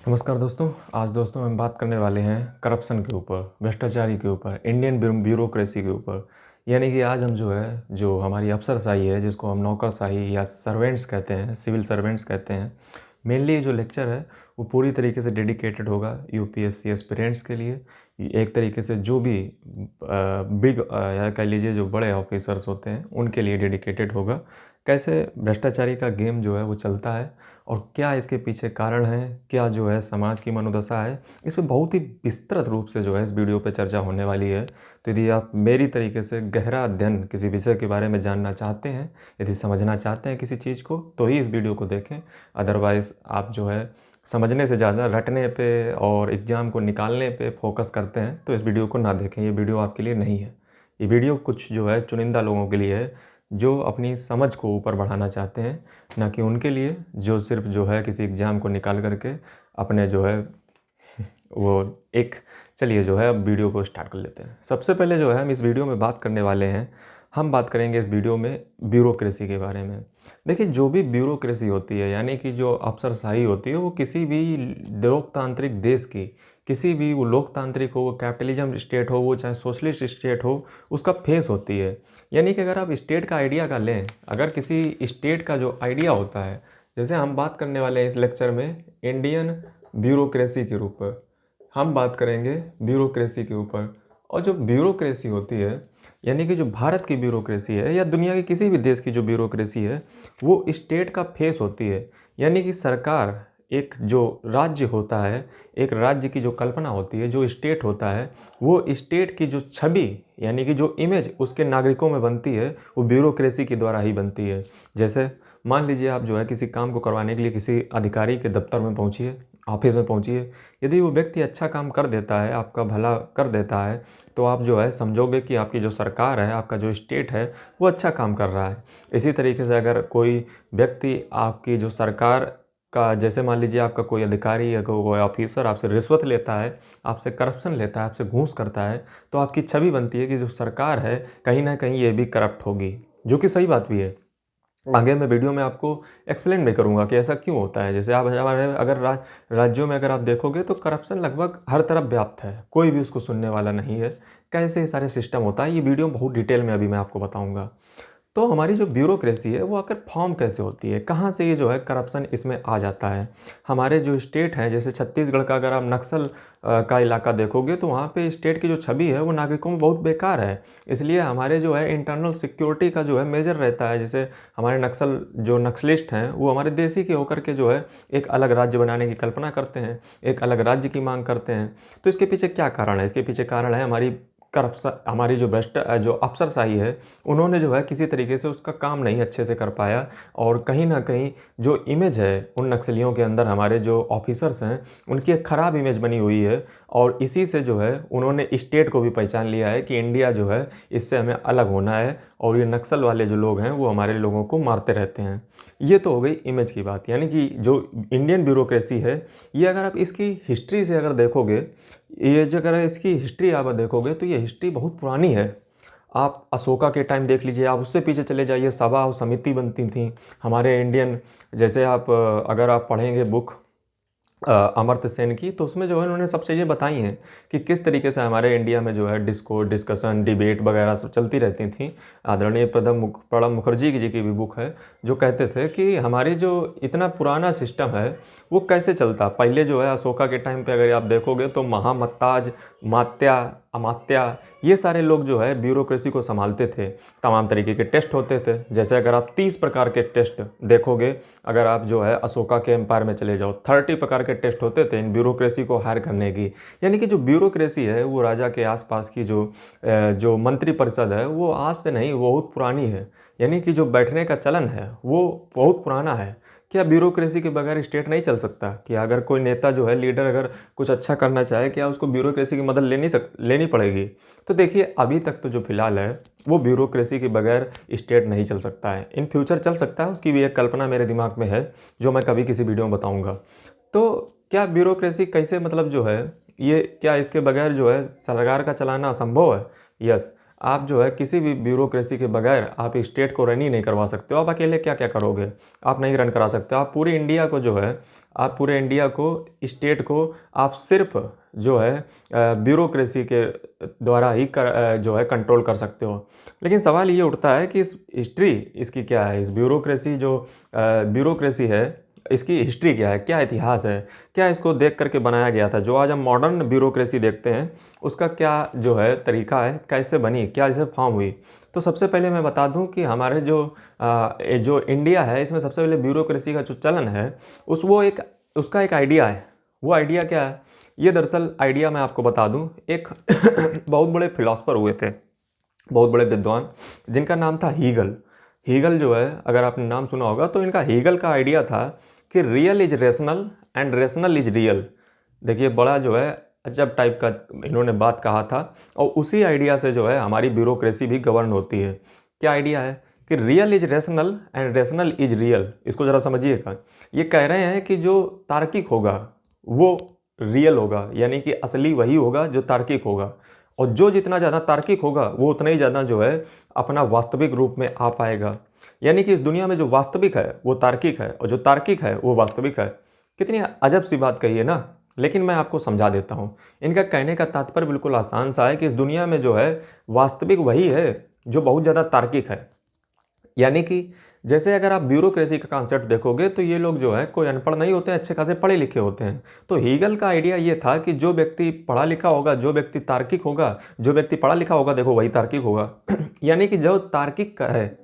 नमस्कार दोस्तों। आज दोस्तों हम बात करने वाले हैं करप्शन के ऊपर, भ्रष्टाचारी के ऊपर, इंडियन ब्यूरोक्रेसी के ऊपर। यानी कि आज हम जो हमारी अफसरशाही है, जिसको हम नौकरशाही या सर्वेंट्स कहते हैं, सिविल सर्वेंट्स कहते हैं, मेनली जो लेक्चर है वो पूरी तरीके से डेडिकेटेड होगा यूपीएससी एस्पिरेंट्स के लिए। एक तरीके से जो भी बिग या कह लीजिए जो बड़े ऑफिसर्स होते हैं उनके लिए डेडिकेटेड होगा। कैसे भ्रष्टाचारी का गेम जो है वो चलता है और क्या इसके पीछे कारण है, क्या जो है समाज की मनोदशा है, इस पे बहुत ही विस्तृत रूप से जो है इस वीडियो पे चर्चा होने वाली है। तो यदि आप मेरी तरीके से गहरा अध्ययन किसी विषय के बारे में जानना चाहते हैं, यदि समझना चाहते हैं किसी चीज़ को, तो ही इस वीडियो को देखें। अदरवाइज़ आप जो है समझने से ज़्यादा रटने पे और एग्ज़ाम को निकालने पे फोकस करते हैं तो इस वीडियो को ना देखें। ये वीडियो आपके लिए नहीं है। ये वीडियो कुछ जो है चुनिंदा लोगों के लिए है जो अपनी समझ को ऊपर बढ़ाना चाहते हैं, ना कि उनके लिए जो सिर्फ जो है किसी एग्ज़ाम को निकाल करके अपने जो है वो एक। चलिए जो है अब वीडियो को स्टार्ट कर लेते हैं। सबसे पहले जो है हम इस वीडियो में बात करने वाले हैं, हम बात करेंगे इस वीडियो में ब्यूरोक्रेसी के बारे में। देखिए, जो भी ब्यूरोक्रेसी होती है यानी कि जो अफसरशाही होती है, वो किसी भी लोकतांत्रिक देश की, किसी भी वो लोकतांत्रिक हो, वो कैपिटलिज्म स्टेट हो, वो चाहे सोशलिस्ट स्टेट हो, उसका फेस होती है। यानी कि अगर आप स्टेट का आइडिया का लें, अगर किसी स्टेट का जो आइडिया होता है, जैसे हम बात करने वाले हैं इस लेक्चर में इंडियन ब्यूरोक्रेसी के ऊपर, हम बात करेंगे ब्यूरोक्रेसी के ऊपर। और जो ब्यूरोक्रेसी होती है यानी कि जो भारत की ब्यूरोक्रेसी है या दुनिया के किसी भी देश की जो ब्यूरोक्रेसी है, वो स्टेट का फेस होती है। यानी कि सरकार, एक जो राज्य होता है, एक राज्य की जो कल्पना होती है, जो स्टेट होता है, वो स्टेट की जो छवि यानी कि जो इमेज उसके नागरिकों में बनती है, वो ब्यूरोक्रेसी के द्वारा ही बनती है। जैसे मान लीजिए आप जो है किसी काम को करवाने के लिए किसी अधिकारी के दफ्तर में पहुंचिए, ऑफिस में पहुंचिए। यदि वो व्यक्ति अच्छा काम कर देता है, आपका भला कर देता है, तो आप जो है समझोगे कि आपकी जो सरकार है, आपका जो स्टेट है, वो अच्छा काम कर रहा है। इसी तरीके से अगर कोई व्यक्ति आपकी जो सरकार का, जैसे मान लीजिए आपका कोई अधिकारी या कोई ऑफिसर आपसे रिश्वत लेता है, आपसे करप्शन लेता है, आपसे घूस करता है, तो आपकी छवि बनती है कि जो सरकार है कहीं ना कहीं ये भी करप्ट होगी, जो कि सही बात भी है। आगे मैं वीडियो में आपको एक्सप्लेन भी करूंगा कि ऐसा क्यों होता है। जैसे आप हमारे अगर राज्यों में अगर आप देखोगे तो करप्शन लगभग हर तरफ व्याप्त है, कोई भी उसको सुनने वाला नहीं है। कैसे ये सारे सिस्टम होता है, ये वीडियो बहुत डिटेल में अभी मैं आपको बताऊंगा। तो हमारी जो ब्यूरोक्रेसी है वो आखिर फॉर्म कैसे होती है, कहाँ से ये जो है करप्शन इसमें आ जाता है। हमारे जो स्टेट हैं, जैसे छत्तीसगढ़ का अगर आप नक्सल का इलाका देखोगे तो वहाँ पे स्टेट की जो छवि है वो नागरिकों में बहुत बेकार है। इसलिए हमारे जो है इंटरनल सिक्योरिटी का जो है मेजर रहता है। जैसे हमारे नक्सलिस्ट हैं वो हमारे देश ही के होकर के जो है एक अलग राज्य बनाने की कल्पना करते हैं, एक अलग राज्य की मांग करते हैं। तो इसके पीछे क्या कारण है? इसके पीछे कारण है हमारी करप्शन, हमारी जो अफसरशाही है, उन्होंने जो है किसी तरीके से उसका काम नहीं अच्छे से कर पाया। और कहीं ना कहीं जो इमेज है उन नक्सलियों के अंदर, हमारे जो ऑफिसर्स हैं उनकी एक ख़राब इमेज बनी हुई है। और इसी से जो है उन्होंने स्टेट को भी पहचान लिया है कि इंडिया जो है इससे हमें अलग होना है, और ये नक्सल वाले जो लोग हैं वो हमारे लोगों को मारते रहते हैं। ये तो हो गई इमेज की बात। यानी कि जो इंडियन ब्यूरोक्रेसी है, ये अगर आप इसकी हिस्ट्री से अगर देखोगे, ये जो अगर इसकी हिस्ट्री आप देखोगे तो ये हिस्ट्री बहुत पुरानी है। आप अशोका के टाइम देख लीजिए, आप उससे पीछे चले जाइए, सभा और समिति बनती थी हमारे इंडियन। जैसे आप अगर आप पढ़ेंगे बुक अमर्त्य सेन की, तो उसमें जो है उन्होंने सब चीज़ें बताई हैं कि किस तरीके से हमारे इंडिया में जो है डिस्कशन डिबेट वगैरह सब चलती रहती थी। आदरणीय प्रणब मुखर्जी जी की भी बुक है, जो कहते थे कि हमारी जो इतना पुराना सिस्टम है वो कैसे चलता। पहले जो है अशोका के टाइम पे अगर आप देखोगे तो महामत्ताज, मात्या, अमात्या, ये सारे लोग जो है ब्यूरोक्रेसी को संभालते थे। तमाम तरीके के टेस्ट होते थे। जैसे अगर आप 30 प्रकार के टेस्ट देखोगे, अगर आप जो है अशोका के एम्पायर में चले जाओ, 30 प्रकार के टेस्ट होते थे इन ब्यूरोक्रेसी को हायर करने की। यानी कि जो ब्यूरोक्रेसी है वो राजा के आसपास की जो मंत्री परिषद है, वो आज से नहीं, वो बहुत पुरानी है। यानी कि जो बैठने का चलन है वो बहुत पुराना है। क्या ब्यूरोक्रेसी के बगैर स्टेट नहीं चल सकता? कि अगर कोई नेता जो है, लीडर अगर कुछ अच्छा करना चाहे, क्या उसको ब्यूरोक्रेसी की मदद लेनी पड़ेगी? तो देखिए, अभी तक तो जो फिलहाल है वो ब्यूरोक्रेसी के बगैर स्टेट नहीं चल सकता है। इन फ्यूचर चल सकता है, उसकी भी एक कल्पना मेरे दिमाग में है, जो मैं कभी किसी वीडियो में बताऊँगा। तो क्या ब्यूरोक्रेसी कैसे, मतलब जो है ये, क्या इसके बगैर जो है सरकार का चलाना असंभव है? यस। आप जो है किसी भी ब्यूरोक्रेसी के बगैर आप स्टेट को रन ही नहीं करवा सकते हो। आप अकेले क्या क्या करोगे, आप नहीं रन करा सकते। आप पूरे इंडिया को जो है, आप पूरे इंडिया को, स्टेट को आप सिर्फ जो है ब्यूरोक्रेसी के द्वारा ही जो है कंट्रोल कर सकते हो। लेकिन सवाल ये उठता है कि इस हिस्ट्री इसकी क्या है, इस ब्यूरोक्रेसी जो ब्यूरोक्रेसी है इसकी हिस्ट्री क्या है, क्या इतिहास है, क्या इसको देख करके बनाया गया था। जो आज हम मॉडर्न ब्यूरोक्रेसी देखते हैं उसका क्या जो है तरीका है, कैसे बनी, क्या इसे फॉर्म हुई। तो सबसे पहले मैं बता दूं कि हमारे जो इंडिया है इसमें सबसे पहले ब्यूरोक्रेसी का जो चलन है उसका एक आइडिया है। वो आइडिया क्या है, ये दरअसल आइडिया मैं आपको बता दूं, एक बहुत बड़े फिलोसफर हुए थे, बहुत बड़े विद्वान, जिनका नाम था हीगल। हीगल जो है, अगर आपने नाम सुना होगा, तो इनका हीगल का आइडिया था कि real is rational and rational is real. देखिए बड़ा जो है अजब टाइप का इन्होंने बात कहा था, और उसी आइडिया से जो है हमारी ब्यूरोक्रेसी भी गवर्न होती है। क्या आइडिया है कि real is rational and rational is real. इसको ज़रा समझिएगा। ये कह रहे हैं कि जो तार्किक होगा वो रियल होगा, यानी कि असली वही होगा जो तार्किक होगा, और जो जितना ज़्यादा तार्किक होगा वो उतना ही ज़्यादा जो है अपना वास्तविक रूप में आ पाएगा। यानी कि इस दुनिया में जो वास्तविक है वो तार्किक है, और जो तार्किक है वो वास्तविक है। कितनी अजब सी बात कही है ना, लेकिन मैं आपको समझा देता हूँ। इनका कहने का तात्पर्य बिल्कुल आसान सा है कि इस दुनिया में जो है वास्तविक वही है जो बहुत ज़्यादा तार्किक है। यानी कि जैसे अगर आप ब्यूरोक्रेसी का कॉन्सेप्ट देखोगे तो ये लोग जो है कोई अनपढ़ नहीं होते हैं, अच्छे खासे पढ़े लिखे होते हैं। तो हीगल का आइडिया ये था कि जो व्यक्ति पढ़ा लिखा होगा, जो व्यक्ति तार्किक होगा, जो व्यक्ति पढ़ा लिखा होगा, देखो वही तार्किक होगा। यानी कि जो तार्किक है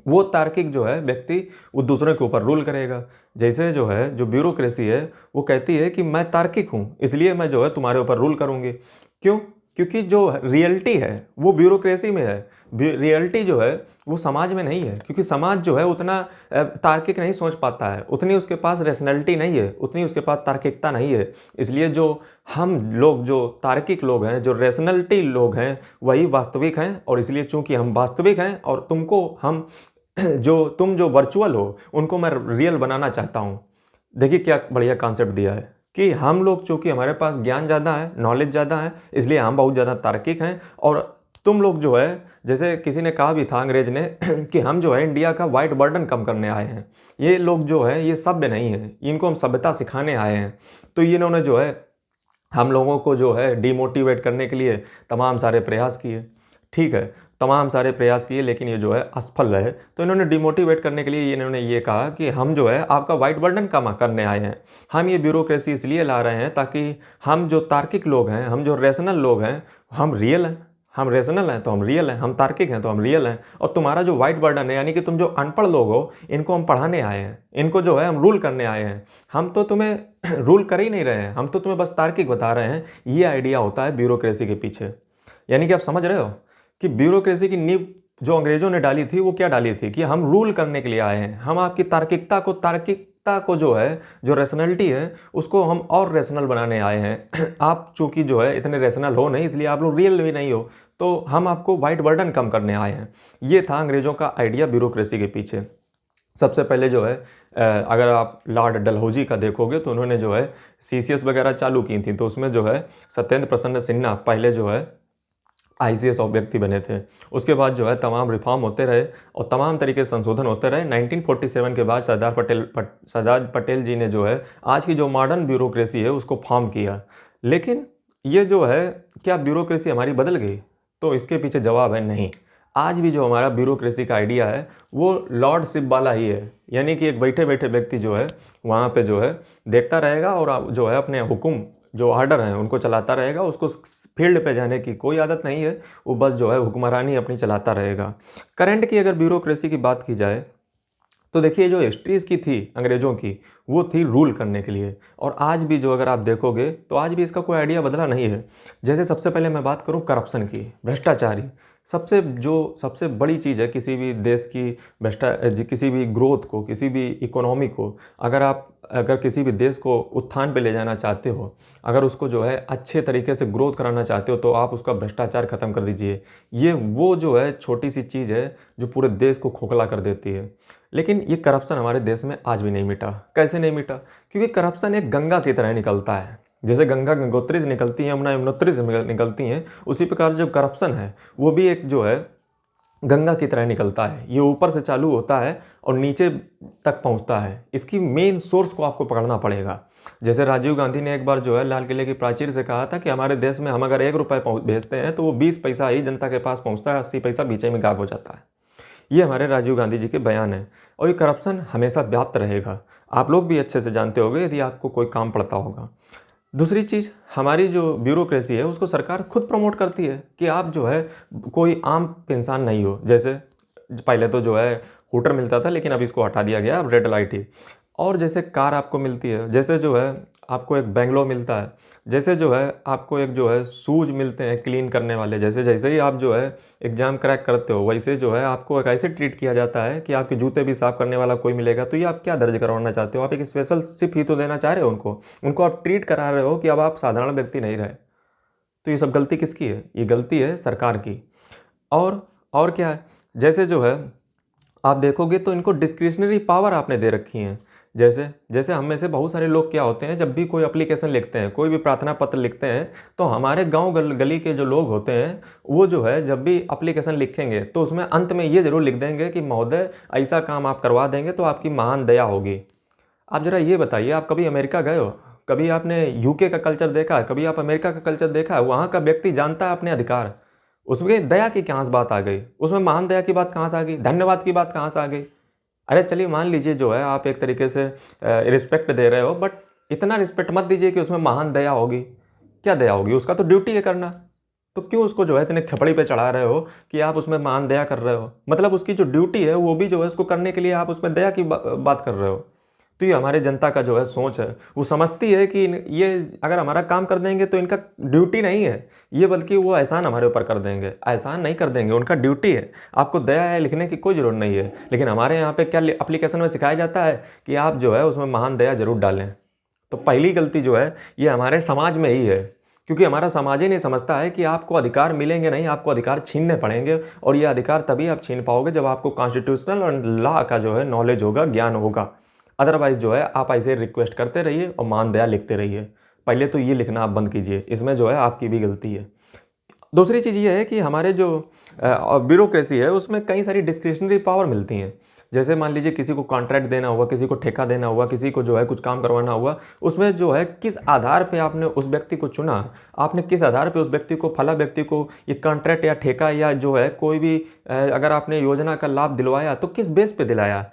वो तार्किक जो है व्यक्ति वो दूसरे के ऊपर रूल करेगा। जैसे जो है जो ब्यूरोक्रेसी है वो कहती है कि मैं तार्किक हूँ इसलिए मैं जो है तुम्हारे ऊपर रूल करूँगी। क्यों? क्योंकि जो रियलिटी है वो ब्यूरोक्रेसी में है, रियलिटी जो है वो समाज में नहीं है। क्योंकि समाज जो है उतना तार्किक नहीं सोच पाता है, उतनी उसके पास रैशनैलिटी नहीं है, उतनी उसके पास तार्किकता नहीं है। इसलिए जो हम लोग जो तार्किक लोग हैं, जो रैशनैलिटी लोग हैं, वही वास्तविक हैं। और इसलिए चूंकि हम वास्तविक हैं और तुम जो वर्चुअल हो उनको मैं रियल बनाना चाहता हूँ। देखिए क्या बढ़िया कॉन्सेप्ट दिया है कि हम लोग चूंकि हमारे पास ज्ञान ज़्यादा है, नॉलेज ज़्यादा है, इसलिए हम बहुत ज़्यादा तार्किक हैं। और तुम लोग जो है, जैसे किसी ने कहा भी था अंग्रेज ने कि हम जो है इंडिया का वाइट बर्डन कम करने आए हैं। ये लोग जो है ये सभ्य नहीं है, इनको हम सभ्यता सिखाने आए हैं। तो इन्होंने जो है हम लोगों को जो है डिमोटिवेट करने के लिए तमाम सारे प्रयास किए। ठीक है, तमाम सारे प्रयास किए, लेकिन ये जो है असफल रहे। तो इन्होंने डिमोटिवेट करने के लिए इन्होंने ये कहा कि हम जो है आपका वाइट बर्डन कम करने आए हैं। हम ये ब्यूरोक्रेसी इसलिए ला रहे हैं ताकि हम जो तार्किक लोग हैं, हम जो रैशनल लोग हैं, हम रियल हैं। हम रैशनल हैं तो हम रियल हैं, हम तार्किक हैं तो हम रियल हैं। और तुम्हारा जो वाइट बर्डन है, यानी कि तुम जो अनपढ़ लोग हो, इनको हम पढ़ाने आए हैं, इनको जो है हम रूल करने आए हैं। हम तो तुम्हें रूल कर ही नहीं रहे हैं, हम तो तुम्हें बस तार्किक बता रहे हैं। ये आइडिया होता है ब्यूरोक्रेसी के पीछे। यानी कि आप समझ रहे हो कि ब्यूरोक्रेसी की नींव जो अंग्रेजों ने डाली थी वो क्या डाली थी कि हम रूल करने के लिए आए हैं। हम आपकी तार्किकता को जो है, जो रैशनैलिटी है, उसको हम और रैशनल बनाने आए हैं। आप चूंकि जो है इतने रैशनल हो नहीं, इसलिए आप लोग रियल भी नहीं हो, तो हम आपको वाइट बर्डन कम करने आए हैं। ये था अंग्रेजों का आइडिया ब्यूरोक्रेसी के पीछे। सबसे पहले जो है अगर आप लॉर्ड डलहौजी का देखोगे तो उन्होंने जो है सीसीएस वगैरह चालू की थी। तो उसमें जो है सत्येंद्र प्रसन्न सिन्हा पहले जो है आईसीएस व्यक्ति बने थे। उसके बाद जो है तमाम रिफॉर्म होते रहे और तमाम तरीके से संशोधन होते रहे। 1947 के बाद सरदार पटेल जी ने जो है आज की जो मॉडर्न ब्यूरोक्रेसी है उसको फॉर्म किया। लेकिन ये जो है, क्या ब्यूरोक्रेसी हमारी बदल गई? तो इसके पीछे जवाब है नहीं। आज भी जो हमारा ब्यूरोक्रेसी का आइडिया है वो लॉर्डशिप वाला ही है। यानी कि एक बैठे बैठे व्यक्ति जो है वहाँ पे जो है देखता रहेगा और जो है अपने हुक्म जो ऑर्डर हैं उनको चलाता रहेगा। उसको फील्ड पे जाने की कोई आदत नहीं है, वो बस जो है हुक्मरानी अपनी चलाता रहेगा। करंट की अगर ब्यूरोक्रेसी की बात की जाए तो देखिए जो हिस्ट्रीज की थी अंग्रेज़ों की, वो थी रूल करने के लिए। और आज भी जो अगर आप देखोगे तो आज भी इसका कोई आइडिया बदला नहीं है। जैसे सबसे पहले मैं बात करूं करप्शन की, भ्रष्टाचारी सबसे बड़ी चीज़ है किसी भी देश की किसी भी ग्रोथ को, किसी भी इकोनॉमी को, अगर किसी भी देश को उत्थान पे ले जाना चाहते हो, अगर उसको जो है अच्छे तरीके से ग्रोथ कराना चाहते हो, तो आप उसका भ्रष्टाचार ख़त्म कर दीजिए। ये वो जो है छोटी सी चीज़ है जो पूरे देश को खोखला कर देती है। लेकिन ये करप्शन हमारे देश में आज भी नहीं मिटा। कैसे नहीं मिटा? क्योंकि करप्शन एक गंगा की तरह निकलता है। जैसे गंगा गंगोत्री से निकलती है, यमुना यमुनोत्री से निकलती हैं, उसी प्रकार जो करप्शन है वो भी एक जो है गंगा की तरह निकलता है। ये ऊपर से चालू होता है और नीचे तक पहुंचता है। इसकी मेन सोर्स को आपको पकड़ना पड़ेगा। जैसे राजीव गांधी ने एक बार जो है लाल किले की प्राचीर से कहा था कि हमारे देश में हम अगर 1 रुपये भेजते हैं तो वो 20 पैसा ही जनता के पास पहुंचता है, 80 पैसा बीच में गायब हो जाता है। ये हमारे राजीव गांधी जी के बयान है। और ये करप्शन हमेशा व्याप्त रहेगा, आप लोग भी अच्छे से जानते होंगे यदि आपको कोई काम पड़ता होगा। दूसरी चीज़, हमारी जो ब्यूरोक्रेसी है उसको सरकार खुद प्रमोट करती है कि आप जो है कोई आम इंसान नहीं हो। जैसे पहले तो जो है हूटर मिलता था, लेकिन अब इसको हटा दिया गया, अब रेड लाइट ही। और जैसे कार आपको मिलती है, जैसे जो है आपको एक बेंगलो मिलता है, जैसे जो है आपको एक जो है शूज मिलते हैं क्लीन करने वाले, जैसे जैसे ही आप जो है एग्ज़ाम क्रैक करते हो वैसे जो है आपको एक ऐसे ट्रीट किया जाता है कि आपके जूते भी साफ़ करने वाला कोई मिलेगा। तो ये आप क्या दर्ज करवाना चाहते हो? आप एक स्पेशल शिप ही तो देना चाह रहे हो उनको आप ट्रीट करा रहे हो कि अब आप साधारण व्यक्ति नहीं रहे। तो ये सब गलती किसकी है? ये गलती है सरकार की। और क्या है, जैसे जो है आप देखोगे तो इनको डिस्क्रिशनरी पावर आपने दे रखी है। जैसे जैसे हम में से बहुत सारे लोग क्या होते हैं, जब भी कोई एप्लीकेशन लिखते हैं, कोई भी प्रार्थना पत्र लिखते हैं, तो हमारे गांव गली के जो लोग होते हैं वो जो है जब भी एप्लीकेशन लिखेंगे तो उसमें अंत में ये ज़रूर लिख देंगे कि महोदय ऐसा काम आप करवा देंगे तो आपकी महान दया होगी। आप ज़रा ये बताइए, आप कभी अमेरिका गए हो? कभी आपने यूके का कल्चर देखा है? कभी आप अमेरिका का कल्चर देखा है? वहाँ का व्यक्ति जानता है अपने अधिकार। उसमें दया की कहाँ से बात आ गई? उसमें महान दया की बात कहाँ से आ गई? धन्यवाद की बात कहाँ से आ गई? अरे चलिए मान लीजिए जो है आप एक तरीके से रिस्पेक्ट दे रहे हो, बट इतना रिस्पेक्ट मत दीजिए कि उसमें महान दया होगी। क्या दया होगी? उसका तो ड्यूटी है करना। तो क्यों उसको जो है इतने खपड़ी पे चढ़ा रहे हो कि आप उसमें महान दया कर रहे हो? मतलब उसकी जो ड्यूटी है वो भी जो है उसको करने के लिए आप उसमें दया की बात कर रहे हो। तो ये हमारे जनता का जो है सोच है, वो समझती है कि ये अगर हमारा काम कर देंगे तो इनका ड्यूटी नहीं है ये, बल्कि वो एहसान हमारे ऊपर कर देंगे। एहसान नहीं कर देंगे, उनका ड्यूटी है। आपको दया है लिखने की कोई ज़रूरत नहीं है। लेकिन हमारे यहाँ पे क्या एप्लीकेशन में सिखाया जाता है कि आप जो है उसमें महान दया जरूर डालें। तो पहली गलती जो है ये हमारे समाज में ही है, क्योंकि हमारा समाज ही नहीं समझता है कि आपको अधिकार मिलेंगे नहीं, आपको अधिकार छीनने पड़ेंगे। और ये अधिकार तभी आप छीन पाओगे जब आपको कॉन्स्टिट्यूशनल और लॉ का जो है नॉलेज होगा, ज्ञान होगा। अदरवाइज जो है आप ऐसे रिक्वेस्ट करते रहिए और मान दया लिखते रहिए। पहले तो ये लिखना आप बंद कीजिए, इसमें जो है आपकी भी गलती है। दूसरी चीज़ ये है कि हमारे जो ब्यूरोक्रेसी है उसमें कई सारी डिस्क्रिशनरी पावर मिलती हैं। जैसे मान लीजिए किसी को कॉन्ट्रैक्ट देना हुआ, किसी को ठेका देना हुआ, किसी को जो है कुछ काम करवाना हुआ, उसमें जो है किस आधार पे आपने उस व्यक्ति को चुना, आपने किस आधार पे उस व्यक्ति को, फला व्यक्ति को ये कॉन्ट्रैक्ट या ठेका या जो है कोई भी अगर आपने योजना का लाभ दिलवाया तो किस बेस पे दिलाया?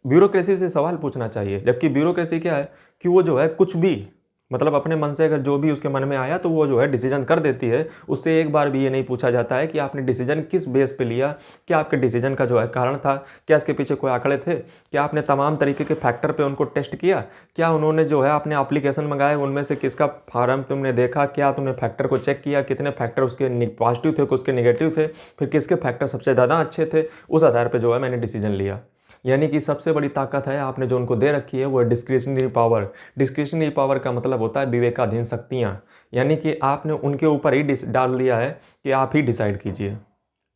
ब्यूरोक्रेसी से सवाल पूछना चाहिए। जबकि ब्यूरोक्रेसी क्या है कि वो जो है कुछ भी मतलब अपने मन से अगर जो भी उसके मन में आया तो वो जो है डिसीजन कर देती है। उससे एक बार भी ये नहीं पूछा जाता है कि आपने डिसीजन किस बेस पे लिया, क्या आपके डिसीजन का जो है कारण था, क्या इसके पीछे कोई आंकड़े थे, क्या आपने तमाम तरीके के फैक्टर पे उनको टेस्ट किया, क्या उन्होंने जो है अपने एप्लीकेशन मंगाए उनमें से किसका फार्म तुमने देखा, क्या तुमने फैक्टर को चेक किया, कितने फैक्टर उसके पॉजिटिव थे, उसके निगेटिव थे, फिर किसके फैक्टर सबसे ज़्यादा अच्छे थे, उस आधार पर जो है मैंने डिसीजन लिया। यानी कि सबसे बड़ी ताकत है आपने जो उनको दे रखी है वो है डिस्क्रिशनरी पावर। डिस्क्रिशनरी पावर का मतलब होता है विवेकाधीन शक्तियाँ, यानी कि आपने उनके ऊपर ही डाल दिया है कि आप ही डिसाइड कीजिए।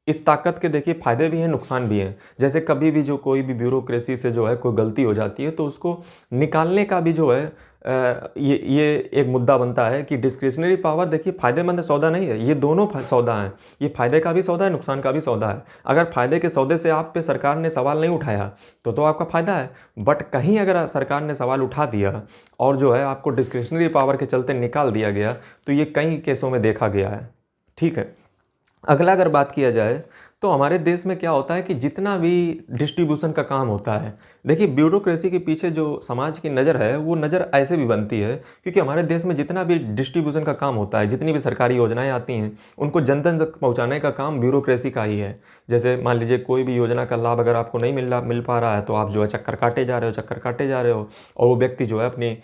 इस ताकत के देखिए फ़ायदे भी हैं, नुकसान भी हैं। जैसे कभी भी जो कोई भी ब्यूरोक्रेसी से जो है कोई गलती हो जाती है तो उसको निकालने का भी जो है ये एक मुद्दा बनता है कि डिस्क्रिशनरी पावर देखिए फ़ायदेमंद सौदा नहीं है, ये दोनों सौदा हैं। ये फ़ायदे का भी सौदा है, नुकसान का भी सौदा है। अगर फ़ायदे के सौदे से आप पे सरकार ने सवाल नहीं उठाया तो आपका फ़ायदा है, बट कहीं अगर सरकार ने सवाल उठा दिया और जो है आपको डिस्क्रिशनरी पावर के चलते निकाल दिया गया तो ये कई केसों में देखा गया है। ठीक है, अगला अगर बात किया जाए तो हमारे देश में क्या होता है कि जितना भी डिस्ट्रीब्यूशन का काम होता है, देखिए ब्यूरोक्रेसी के पीछे जो समाज की नज़र है वो नज़र ऐसे भी बनती है क्योंकि हमारे देश में जितना भी डिस्ट्रीब्यूशन का काम होता है, जितनी भी सरकारी योजनाएं आती हैं उनको जन जन तक पहुंचाने का काम ब्यूरोक्रेसी का ही है। जैसे मान लीजिए कोई भी योजना का लाभ अगर आपको नहीं मिल पा रहा है तो आप जो है चक्कर काटे जा रहे हो और वो व्यक्ति जो है अपनी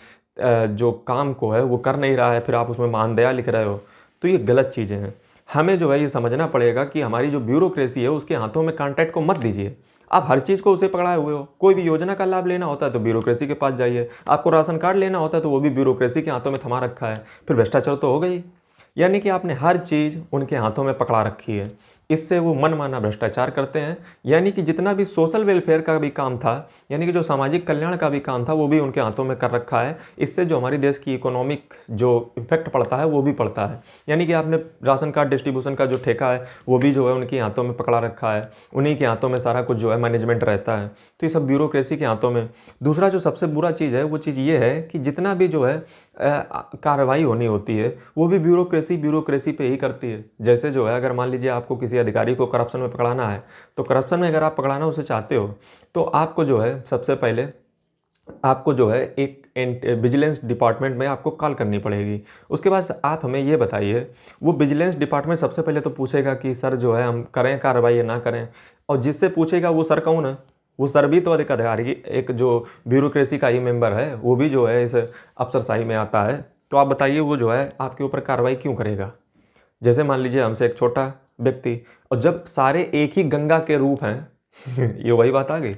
जो काम को है वो कर नहीं रहा है, फिर आप उसमें मानदेय लिख रहे हो। तो ये गलत चीज़ें हैं। हमें जो है ये समझना पड़ेगा कि हमारी जो ब्यूरोक्रेसी है उसके हाथों में कॉन्ट्रैक्ट को मत दीजिए। आप हर चीज़ को उसे पकड़ाए हुए हो। कोई भी योजना का लाभ लेना होता है तो ब्यूरोक्रेसी के पास जाइए, आपको राशन कार्ड लेना होता है तो वो भी ब्यूरोक्रेसी के हाथों में थमा रखा है, फिर भ्रष्टाचार तो हो गई। यानी कि आपने हर चीज़ उनके हाथों में पकड़ा रखी है। इससे वो मनमाना भ्रष्टाचार करते हैं। यानी कि जितना भी सोशल वेलफेयर का भी काम था, यानी कि जो सामाजिक कल्याण का भी काम था, वो भी उनके हाथों में कर रखा है। इससे जो हमारी देश की इकोनॉमिक जो इफेक्ट पड़ता है वो भी पड़ता है। यानी कि आपने राशन कार्ड डिस्ट्रीब्यूशन का जो ठेका है वो भी जो है उनके हाथों में पकड़ा रखा है, उन्हीं के हाथों में सारा कुछ जो है मैनेजमेंट रहता है। तो ये सब ब्यूरोक्रेसी के हाथों में। दूसरा जो सबसे बुरा चीज़ है वो चीज़ ये है कि जितना भी जो है कार्रवाई होनी होती है वो भी ब्यूरोक्रेसी पे ही करती है। जैसे जो है अगर मान लीजिए आपको किसी अधिकारी को करप्शन में पकड़ाना है, तो करप्शन में अगर आप पकड़ाना उसे चाहते हो तो आपको जो है सबसे पहले आपको जो है एक विजिलेंस डिपार्टमेंट में आपको कॉल करनी पड़ेगी। उसके बाद आप हमें ये बताइए, वो विजिलेंस डिपार्टमेंट सबसे पहले तो पूछेगा कि सर जो है हम करें कार्रवाई या ना करें, और जिससे पूछेगा वो सर कौन है? वो सर भी तो अधिक अधिकारी, एक जो ब्यूरोक्रेसी का ही मेंबर है, वो भी जो है इस अफसरशाही में आता है। तो आप बताइए वो जो है आपके ऊपर कार्रवाई क्यों करेगा? जैसे मान लीजिए हमसे एक छोटा व्यक्ति, और जब सारे एक ही गंगा के रूप हैं ये वही बात आ गई।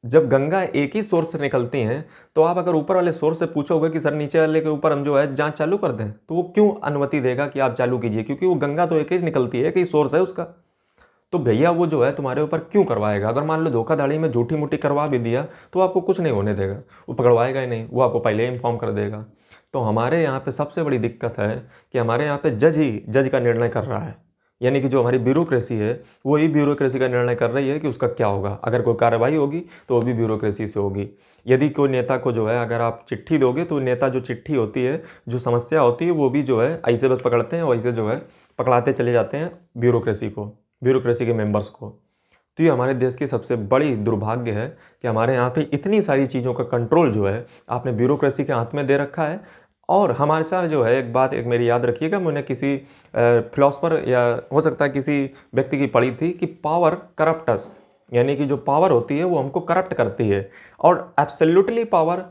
जब गंगा एक ही सोर्स से निकलती हैं, तो आप अगर ऊपर वाले सोर्स से पूछोगे कि सर नीचे वाले के ऊपर हम जो है जांच चालू कर दें, तो वो क्यों अनुमति देगा कि आप चालू कीजिए? क्योंकि वो गंगा तो एक ही निकलती है, एक ही सोर्स है उसका। तो भैया वो जो है तुम्हारे ऊपर क्यों करवाएगा? अगर मान लो धोखाधड़ी में झूठी मूठी करवा भी दिया तो आपको कुछ नहीं होने देगा, वो पकड़वाएगा ही नहीं, वो आपको पहले ही इन्फॉर्म कर देगा। तो हमारे यहाँ पे सबसे बड़ी दिक्कत है कि हमारे यहाँ पे जज का निर्णय कर रहा है। यानी कि जो हमारी ब्यूरोक्रेसी है वो ही ब्यूरोक्रेसी का निर्णय कर रही है कि उसका क्या होगा। अगर कोई कार्रवाई होगी तो वो भी ब्यूरोक्रेसी से होगी। यदि कोई नेता को जो है अगर आप चिट्ठी दोगे तो नेता जो चिट्ठी होती है, जो समस्या होती है, वो भी जो है ऐसे बस पकड़ते हैं और ऐसे जो है पकड़ाते चले जाते हैं ब्यूरोक्रेसी के मेंबर्स को। तो ये हमारे देश की सबसे बड़ी दुर्भाग्य है कि हमारे यहाँ पे इतनी सारी चीज़ों का कंट्रोल जो है आपने ब्यूरोक्रेसी के हाथ में दे रखा है। और हमारे साथ जो है एक मेरी याद रखिएगा, मैंने किसी फिलोसफर या हो सकता है किसी व्यक्ति की पढ़ी थी कि पावर करप्टस, यानी कि जो पावर होती है वो हमको करप्ट करती है, और एब्सोल्युटली पावर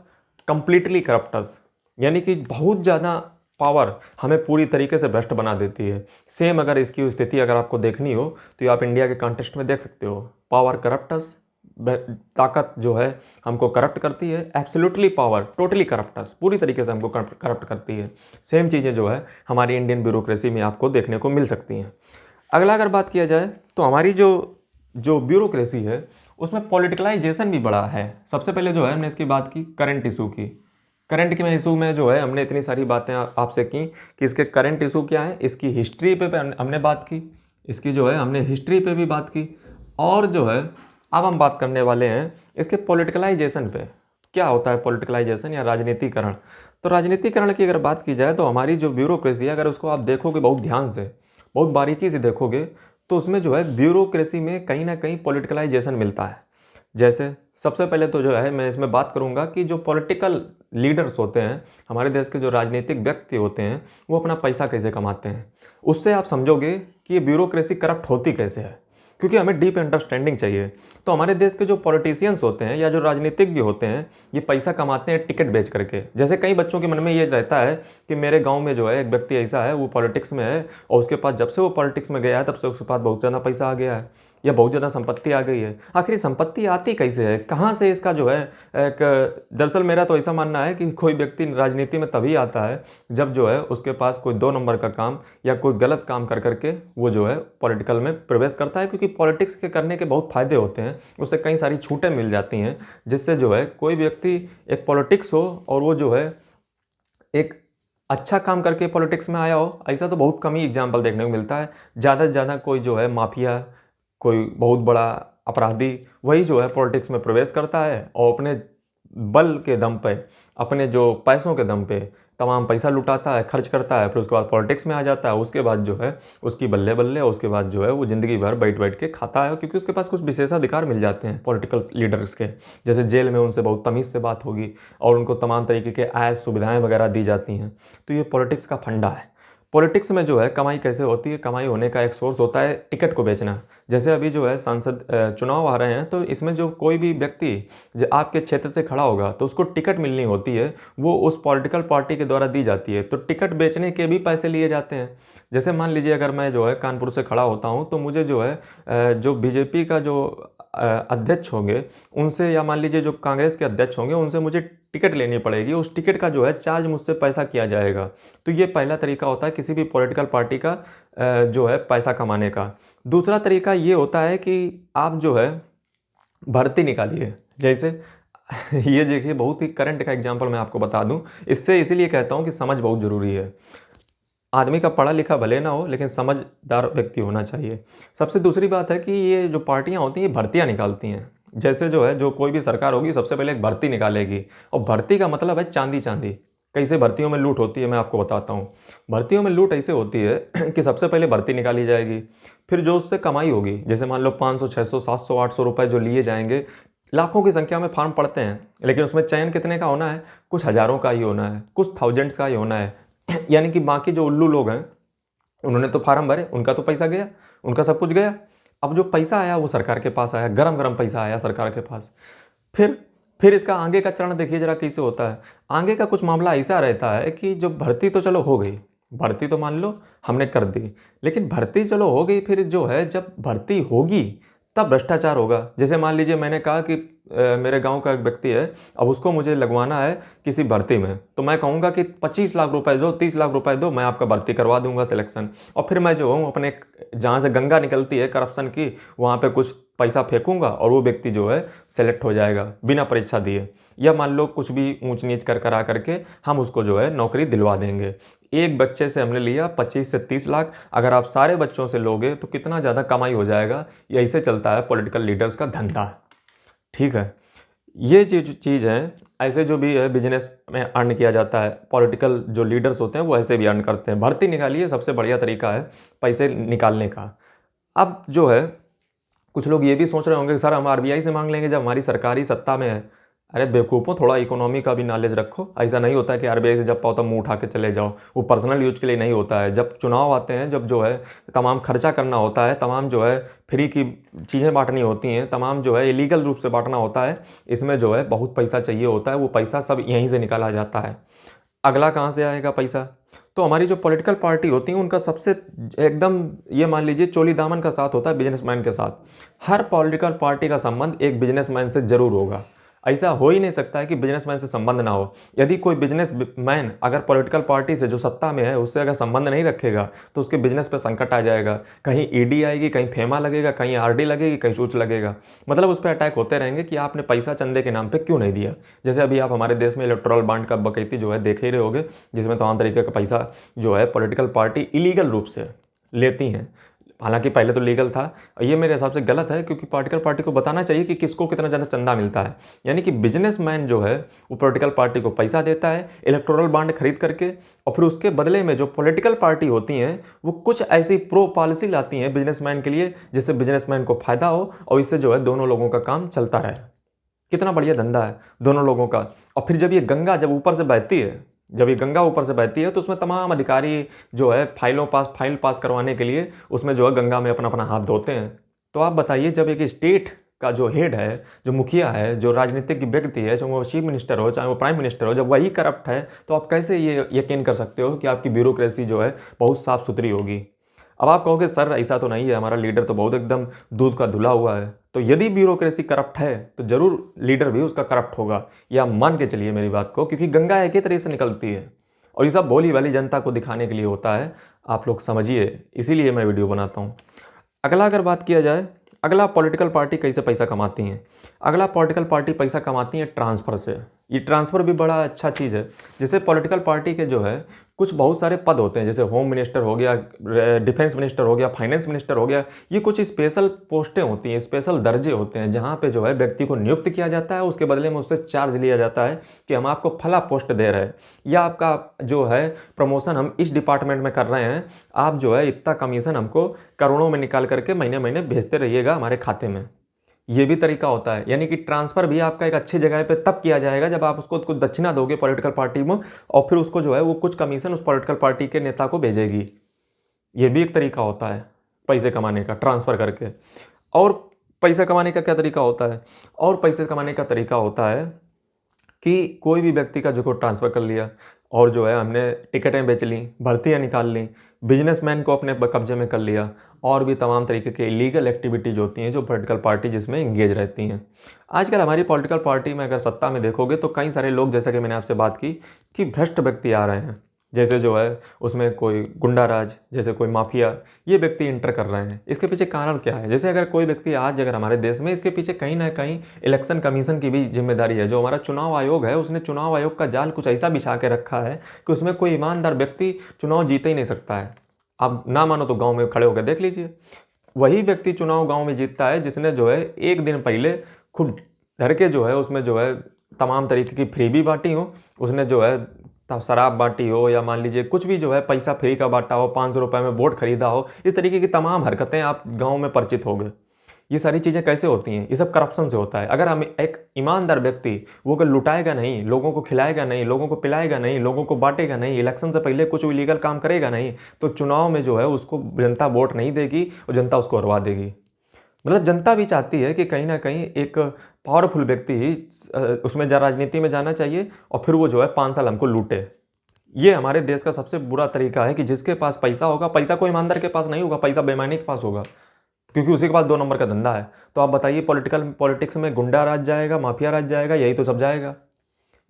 कंप्लीटली करप्टस, यानी कि बहुत ज़्यादा पावर हमें पूरी तरीके से भ्रष्ट बना देती है। सेम अगर इसकी स्थिति अगर आपको देखनी हो तो ये आप इंडिया के कॉन्टेक्स्ट में देख सकते हो। पावर करप्टस, ताकत जो है हमको करप्ट करती है। एब्सोल्युटली पावर टोटली करप्टस, पूरी तरीके से हमको करप्ट करती है। सेम चीज़ें जो है हमारी इंडियन ब्यूरोक्रेसी में आपको देखने को मिल सकती हैं। अगला अगर बात किया जाए तो हमारी जो जो ब्यूरोक्रेसी है उसमें पॉलिटिकलाइजेशन भी बड़ा है। सबसे पहले जो है हमने इसकी बात की करंट इशू की। करंट के इशू में जो है हमने इतनी सारी बातें आपसे की कि इसके करंट इशू क्या है, इसकी हिस्ट्री पे हमने बात की, इसकी जो है हमने हिस्ट्री पे भी बात की, और जो है अब हम बात करने वाले हैं इसके पॉलिटिकलाइजेशन पे। क्या होता है पॉलिटिकलाइजेशन या राजनीतिकरण? तो राजनीतिकरण की अगर बात की जाए तो हमारी जो ब्यूरोक्रेसी है, अगर उसको आप देखोगे बहुत ध्यान से, बहुत बारीकी से देखोगे, तो उसमें जो है ब्यूरोक्रेसी में कहीं ना कहीं पॉलिटिकलाइजेशन मिलता है। जैसे सबसे पहले तो जो है मैं इसमें बात करूंगा कि जो पॉलिटिकल लीडर्स होते हैं, हमारे देश के जो राजनीतिक व्यक्ति होते हैं, वो अपना पैसा कैसे कमाते हैं। उससे आप समझोगे कि ये ब्यूरोक्रेसी करप्ट होती कैसे है, क्योंकि हमें डीप अंडरस्टैंडिंग चाहिए। तो हमारे देश के जो पॉलिटिशियंस होते हैं या जो राजनीतिज्ञ होते हैं, ये पैसा कमाते हैं टिकट बेच करके। जैसे कई बच्चों के मन में ये रहता है कि मेरे गांव में जो है एक व्यक्ति ऐसा है, वो पॉलिटिक्स में है, और उसके पास जब से वो पॉलिटिक्स में गया है तब से उसके पास बहुत ज़्यादा पैसा आ गया है या बहुत ज़्यादा संपत्ति आ गई है। आखिर संपत्ति आती कैसे है, कहाँ से इसका जो है एक, दरअसल मेरा तो ऐसा मानना है कि कोई व्यक्ति राजनीति में तभी आता है जब जो है उसके पास कोई 2 नंबर का काम या कोई गलत काम कर करके वो जो है पॉलिटिकल में प्रवेश करता है। क्योंकि पॉलिटिक्स के करने के बहुत फ़ायदे होते हैं, उससे कई सारी छूटें मिल जाती हैं, जिससे जो है कोई व्यक्ति एक पॉलिटिक्स हो और वो जो है एक अच्छा काम करके पॉलिटिक्स में आया हो, ऐसा तो बहुत कम ही एग्जाम्पल देखने को मिलता है। ज़्यादा से ज़्यादा कोई जो है माफिया, कोई बहुत बड़ा अपराधी, वही जो है पॉलिटिक्स में प्रवेश करता है और अपने बल के दम पे, अपने जो पैसों के दम पे तमाम पैसा लुटाता है, खर्च करता है, फिर उसके बाद पॉलिटिक्स में आ जाता है। उसके बाद जो है उसकी बल्ले बल्ले, उसके बाद जो है वो ज़िंदगी भर बैठ बैठ के खाता है, क्योंकि उसके पास कुछ विशेषाधिकार मिल जाते हैं पॉलिटिकल लीडर्स के। जैसे जेल में उनसे बहुत तमीज़ से बात होगी और उनको तमाम तरीके के ऐश सुविधाएँ वगैरह दी जाती हैं। तो ये पॉलिटिक्स का फंडा है। पॉलिटिक्स में जो है कमाई कैसे होती है? कमाई होने का एक सोर्स होता है टिकट को बेचना। जैसे अभी जो है सांसद चुनाव आ रहे हैं, तो इसमें जो कोई भी व्यक्ति जो आपके क्षेत्र से खड़ा होगा तो उसको टिकट मिलनी होती है, वो उस पॉलिटिकल पार्टी के द्वारा दी जाती है। तो टिकट बेचने के भी पैसे लिए जाते हैं। जैसे मान लीजिए अगर मैं जो है कानपुर से खड़ा होता हूँ, तो मुझे जो है जो बीजेपी का जो अध्यक्ष होंगे उनसे, या मान लीजिए जो कांग्रेस के अध्यक्ष होंगे उनसे मुझे टिकट लेनी पड़ेगी। उस टिकट का जो है चार्ज मुझसे पैसा किया जाएगा। तो ये पहला तरीका होता है किसी भी पॉलिटिकल पार्टी का जो है पैसा कमाने का। दूसरा तरीका ये होता है कि आप जो है भर्ती निकालिए। जैसे ये देखिए, बहुत ही करंट का एग्जांपल मैं आपको बता दूं। इससे इसीलिए कहता हूं कि समझ बहुत ज़रूरी है। आदमी का पढ़ा लिखा भले ना हो, लेकिन समझदार व्यक्ति होना चाहिए। सबसे दूसरी बात है कि ये जो पार्टियां होती हैं, ये भर्तियां निकालती हैं। जैसे जो है, जो कोई भी सरकार होगी सबसे पहले एक भर्ती निकालेगी, और भर्ती का मतलब है चांदी चांदी। कैसे भर्तियों में लूट होती है मैं आपको बताता हूँ। भर्तियों में लूट ऐसे होती है कि सबसे पहले भर्ती निकाली जाएगी, फिर जो उससे कमाई होगी, जैसे मान लो 500 600 700 800 रुपये जो लिए जाएंगे, लाखों की संख्या में फॉर्म पड़ते हैं, लेकिन उसमें चयन कितने का होना है? कुछ हज़ारों का ही होना है, कुछ थाउजेंड्स का ही होना है। यानी कि बाकी जो उल्लू लोग हैं, उन्होंने तो फार्म भरे, उनका तो पैसा गया, उनका सब कुछ गया। अब जो पैसा आया वो सरकार के पास आया, गरम गरम पैसा आया सरकार के पास। फिर फिर इसका आगे का चरण देखिए जरा कैसे होता है। आगे का कुछ मामला ऐसा रहता है कि जो भर्ती तो चलो हो गई, भर्ती तो मान लो हमने कर दी, लेकिन भर्ती चलो हो गई, फिर जो है जब भर्ती होगी तब भ्रष्टाचार होगा। जैसे मान लीजिए मैंने कहा कि मेरे गांव का एक व्यक्ति है, अब उसको मुझे लगवाना है किसी भर्ती में, तो मैं कहूँगा कि 25 लाख रुपए दो, 30 लाख रुपए दो, मैं आपका भर्ती करवा दूंगा सिलेक्शन। और फिर मैं जो हूँ अपने जहाँ से गंगा निकलती है करप्शन की, वहाँ पे कुछ पैसा फेंकूंगा और वो व्यक्ति जो है सेलेक्ट हो जाएगा बिना परीक्षा दिए। या मान लो कुछ भी ऊंच नीच कर करा करके हम उसको जो है नौकरी दिलवा देंगे। एक बच्चे से हमने लिया 25 से 30 लाख, अगर आप सारे बच्चों से लोगे तो कितना ज़्यादा कमाई हो जाएगा। ये ऐसे चलता है पॉलिटिकल लीडर्स का धंधा। ठीक है, ये चीज़ है। ऐसे जो भी है बिजनेस में अर्न किया जाता है, पॉलिटिकल जो लीडर्स होते हैं वो ऐसे भी अर्न करते हैं। भर्ती निकालिए, सबसे बढ़िया तरीका है पैसे निकालने का। अब जो है कुछ लोग ये भी सोच रहे होंगे कि सर हम आरबीआई से मांग लेंगे जब हमारी सरकारी सत्ता में है। अरे बेवकूफ़ों, थोड़ा इकोनॉमी का भी नॉलेज रखो। ऐसा नहीं होता है कि आरबीआई से जब पाओ तब मुंह उठा के चले जाओ। वो पर्सनल यूज के लिए नहीं होता है। जब चुनाव आते हैं, जब जो है तमाम खर्चा करना होता है, तमाम जो है फ्री की चीज़ें बांटनी होती हैं, तमाम जो है इलीगल रूप से बांटना होता है, इसमें जो है बहुत पैसा चाहिए होता है। वो पैसा सब यहीं से निकाला जाता है। अगला कहाँ से आएगा पैसा? तो हमारी जो पॉलिटिकल पार्टी होती है उनका सबसे एकदम ये मान लीजिए चोली दामन का साथ होता है बिजनेसमैन के साथ। हर पॉलिटिकल पार्टी का संबंध एक बिजनेसमैन से जरूर होगा। ऐसा हो ही नहीं सकता है कि बिजनेसमैन से संबंध ना हो। यदि कोई बिजनेसमैन अगर पॉलिटिकल पार्टी से जो सत्ता में है उससे अगर संबंध नहीं रखेगा तो उसके बिजनेस पे संकट आ जाएगा। कहीं ईडी आएगी, कहीं फेमा लगेगा, कहीं आरडी लगेगी, कहीं सूच लगेगा। मतलब उस पर अटैक होते रहेंगे कि आपने पैसा चंदे के नाम पर क्यों नहीं दिया। जैसे अभी आप हमारे देश में इलेक्टोरल बॉन्ड का बकैती जो है देख ही रहे होगे, जिसमें तमाम तरीके का पैसा जो है पॉलिटिकल पार्टी इलीगल रूप से लेती हैं। हालांकि पहले तो लीगल था। ये मेरे हिसाब से गलत है, क्योंकि पॉलिटिकल पार्टी को बताना चाहिए कि किसको कितना ज़्यादा चंदा मिलता है। यानी कि बिजनेसमैन जो है वो पॉलिटिकल पार्टी को पैसा देता है इलेक्टोरल बॉन्ड खरीद करके, और फिर उसके बदले में जो पॉलिटिकल पार्टी होती हैं वो कुछ ऐसी प्रो पॉलिसी लाती हैं बिजनेसमैन के लिए जिससे बिजनेसमैन को फायदा हो, और इससे जो है दोनों लोगों का काम चलता रहे। कितना बढ़िया धंधा है दोनों लोगों का। और फिर जब ये गंगा जब ऊपर से बहती है, जब ये गंगा ऊपर से बहती है, तो उसमें तमाम अधिकारी जो है फाइल पास करवाने के लिए उसमें जो है गंगा में अपना अपना हाथ धोते हैं। तो आप बताइए, जब एक स्टेट का जो हेड है, जो मुखिया है, जो राजनीतिक व्यक्ति है, चाहे वो चीफ मिनिस्टर हो, चाहे वो प्राइम मिनिस्टर हो, जब वही करप्ट है, तो आप कैसे ये यकीन कर सकते हो कि आपकी ब्यूरोक्रेसी जो है बहुत साफ सुथरी होगी? अब आप कहोगे सर ऐसा तो नहीं है, हमारा लीडर तो बहुत एकदम दूध का धुला हुआ है। तो यदि ब्यूरोक्रेसी करप्ट है तो जरूर लीडर भी उसका करप्ट होगा, या मान के चलिए मेरी बात को, क्योंकि गंगा एक ही तरह से निकलती है और ये सब भोली वाली जनता को दिखाने के लिए होता है। आप लोग समझिए, इसीलिए मैं वीडियो बनाता हूँ। अगला अगर बात किया जाए, अगला पॉलिटिकल पार्टी कैसे पैसा कमाती हैं। अगला पॉलिटिकल पार्टी पैसा कमाती है ट्रांसफ़र से। ये ट्रांसफ़र भी बड़ा अच्छा चीज़ है। जैसे पॉलिटिकल पार्टी के जो है कुछ बहुत सारे पद होते हैं, जैसे होम मिनिस्टर हो गया, डिफेंस मिनिस्टर हो गया, फाइनेंस मिनिस्टर हो गया। ये कुछ स्पेशल पोस्टें होती हैं, स्पेशल दर्जे होते हैं, जहाँ पे जो है व्यक्ति को नियुक्त किया जाता है, उसके बदले में उससे चार्ज लिया जाता है कि हम आपको फला पोस्ट दे रहे हैं, या आपका जो है प्रमोशन हम इस डिपार्टमेंट में कर रहे हैं, आप जो है इतना कमीशन हमको करोड़ों में निकाल करके महीने महीने भेजते रहिएगा हमारे खाते में। ये भी तरीका होता है। यानी कि ट्रांसफ़र भी आपका एक अच्छी जगह पे तब किया जाएगा जब आप उसको कुछ दक्षिणा दोगे पॉलिटिकल पार्टी में, और फिर उसको जो है वो कुछ कमीशन उस पॉलिटिकल पार्टी के नेता को भेजेगी। ये भी एक तरीका होता है पैसे कमाने का, ट्रांसफ़र करके। और पैसे कमाने का क्या तरीका होता है? और पैसे कमाने का तरीका होता है कि कोई भी व्यक्ति का जो को ट्रांसफ़र कर लिया और जो है हमने टिकटें बेच ली, भर्तियाँ निकाल ली, बिजनेसमैन को अपने कब्जे में कर लिया, और भी तमाम तरीके के इलीगल एक्टिविटीज़ होती हैं जो पॉलिटिकल पार्टी जिसमें इंगेज रहती हैं। आजकल हमारी पॉलिटिकल पार्टी में अगर सत्ता में देखोगे तो कई सारे लोग, जैसा कि मैंने आपसे बात की, कि भ्रष्ट व्यक्ति आ रहे हैं, जैसे जो है उसमें कोई गुंडा राज, जैसे कोई माफिया, ये व्यक्ति इंटर कर रहे हैं। इसके पीछे कारण क्या है? जैसे अगर कोई व्यक्ति आज अगर हमारे देश में, इसके पीछे कहीं ना कहीं इलेक्शन कमीशन की भी जिम्मेदारी है। जो हमारा चुनाव आयोग है, उसने चुनाव आयोग का जाल कुछ ऐसा बिछा के रखा है कि उसमें कोई ईमानदार व्यक्ति चुनाव जीत ही नहीं सकता है। आप ना मानो तो गाँव में खड़े होकर देख लीजिए, वही व्यक्ति चुनाव गाँव में जीतता है जिसने जो है एक दिन पहले खुद धर के जो है उसमें जो है तमाम तरीके की फ्री भी बांटी हो, उसने जो है शराब बांटी हो, या मान लीजिए कुछ भी जो है पैसा फ्री का बांटा हो, 500 रुपये में वोट खरीदा हो। इस तरीके की तमाम हरकतें आप गांव में परिचित हो गए। ये सारी चीज़ें कैसे होती हैं? ये सब करप्शन से होता है। अगर हम एक ईमानदार व्यक्ति वो अगर लुटाएगा नहीं, लोगों को खिलाएगा नहीं, लोगों को पिलाएगा नहीं, लोगों को बांटेगा नहीं, इलेक्शन से पहले कुछ इलीगल काम करेगा नहीं, तो चुनाव में जो है उसको जनता वोट नहीं देगी और जनता उसको हरवा देगी। मतलब जनता भी चाहती है कि कहीं ना कहीं एक पावरफुल व्यक्ति ही उसमें राजनीति में जाना चाहिए और फिर वो जो है 5 साल हमको लूटे। ये हमारे देश का सबसे बुरा तरीका है कि जिसके पास पैसा होगा, पैसा कोई ईमानदार के पास नहीं होगा, पैसा बेईमानी के पास होगा, क्योंकि उसी के पास 2 नंबर का धंधा है। तो आप बताइए पॉलिटिक्स में गुंडा राज जाएगा, माफिया राज जाएगा, यही तो सब जाएगा।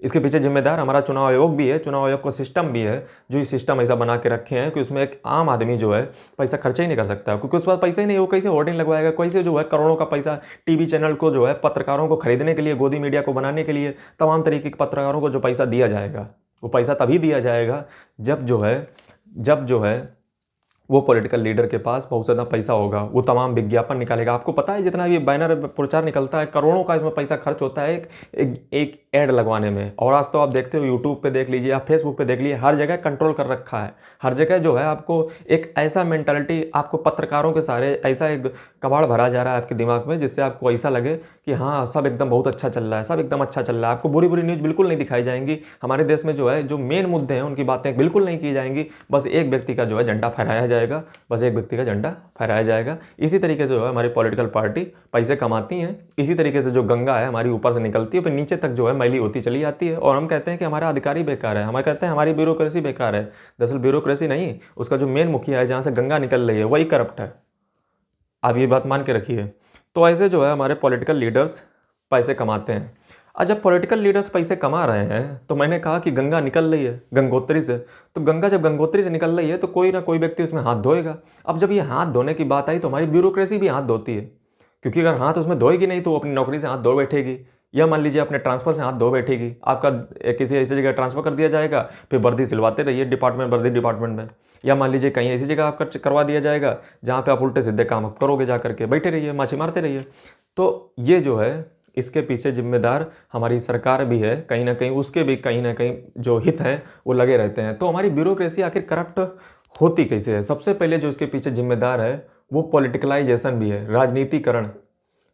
इसके पीछे जिम्मेदार हमारा चुनाव आयोग भी है, चुनाव आयोग का सिस्टम भी है, जो ये सिस्टम ऐसा बना के रखे हैं कि उसमें एक आम आदमी जो है पैसा खर्चा ही नहीं कर सकता, क्योंकि उसके पास पैसा ही नहीं। वो कैसे होर्डिंग लगवाएगा, कैसे जो है करोड़ों का पैसा टीवी चैनल को जो है पत्रकारों को खरीदने के लिए, गोदी मीडिया को बनाने के लिए, तमाम तरीके के पत्रकारों को जो पैसा दिया जाएगा, वो पैसा तभी दिया जाएगा जब जो है वो पॉलिटिकल लीडर के पास बहुत ज़्यादा पैसा होगा, वो तमाम विज्ञापन निकालेगा। आपको पता है जितना ये बैनर प्रचार निकलता है, करोड़ों का इसमें पैसा खर्च होता है एक ऐड लगवाने में। और आज तो आप देखते हो यूट्यूब पे देख लीजिए, आप फेसबुक पे देख लीजिए, हर जगह कंट्रोल कर रखा है। हर जगह जो है आपको एक ऐसा मेंटालिटी, आपको पत्रकारों के सारे ऐसा एक कबाड़ भरा जा रहा है आपके दिमाग में, जिससे आपको ऐसा लगे कि हाँ सब एकदम बहुत अच्छा चल रहा है, सब एकदम अच्छा चल रहा है। आपको बुरी बुरी न्यूज़ बिल्कुल नहीं दिखाई जाएंगी। हमारे देश में जो है जो मेन मुद्दे हैं उनकी बातें बिल्कुल नहीं की जाएंगी। बस एक व्यक्ति का जो है झंडा फहराया जाएगा, बस एक व्यक्ति का झंडा फहराया जाएगा। इसी तरीके से जो है हमारी पॉलिटिकल पार्टी पैसे कमाती हैं। इसी तरीके से जो गंगा है हमारी ऊपर से निकलती है, फिर नीचे तक जो है मैली होती चली जाती है। और हम कहते हैं कि हमारा अधिकारी बेकार है, हम कहते हैं हमारी ब्यूरोक्रेसी बेकार है। दरअसल ब्यूरोक्रेसी नहीं, उसका जो मेन मुखिया है, जहाँ से गंगा निकल रही है, वही करप्ट है। आप ये बात मान के रखिए। तो ऐसे जो है हमारे पॉलिटिकल लीडर्स पैसे कमाते हैं। आज जब पॉलिटिकल लीडर्स पैसे कमा रहे हैं, तो मैंने कहा कि गंगा निकल रही है गंगोत्री से, तो गंगा जब गंगोत्री से निकल रही है तो कोई ना कोई व्यक्ति उसमें हाथ धोएगा। अब जब ये हाथ धोने की बात आई तो हमारी ब्यूरोक्रेसी भी हाथ धोती है, क्योंकि अगर हाथ उसमें धोएगी नहीं तो वो अपनी नौकरी से हाथ धो बैठेगी, या मान लीजिए अपने ट्रांसफ़र से हाथ धो बैठेगी। आपका किसी ऐसी जगह ट्रांसफ़र कर दिया जाएगा, फिर वर्दी सिलवाते रहिए वर्दी डिपार्टमेंट में, या मान लीजिए कहीं ऐसी जगह आपका करवा दिया जाएगा जहाँ पे आप उल्टे सीधे काम करोगे, जा करके बैठे रहिए, माछी मारते रहिए। तो ये जो है इसके पीछे जिम्मेदार हमारी सरकार भी है, कहीं ना कहीं उसके भी कहीं ना कहीं जो हित हैं वो लगे रहते हैं। तो हमारी ब्यूरोक्रेसी आखिर करप्ट होती कैसे है? सबसे पहले जो इसके पीछे जिम्मेदार है वो पॉलिटिकलाइजेशन भी है, राजनीतिकरण।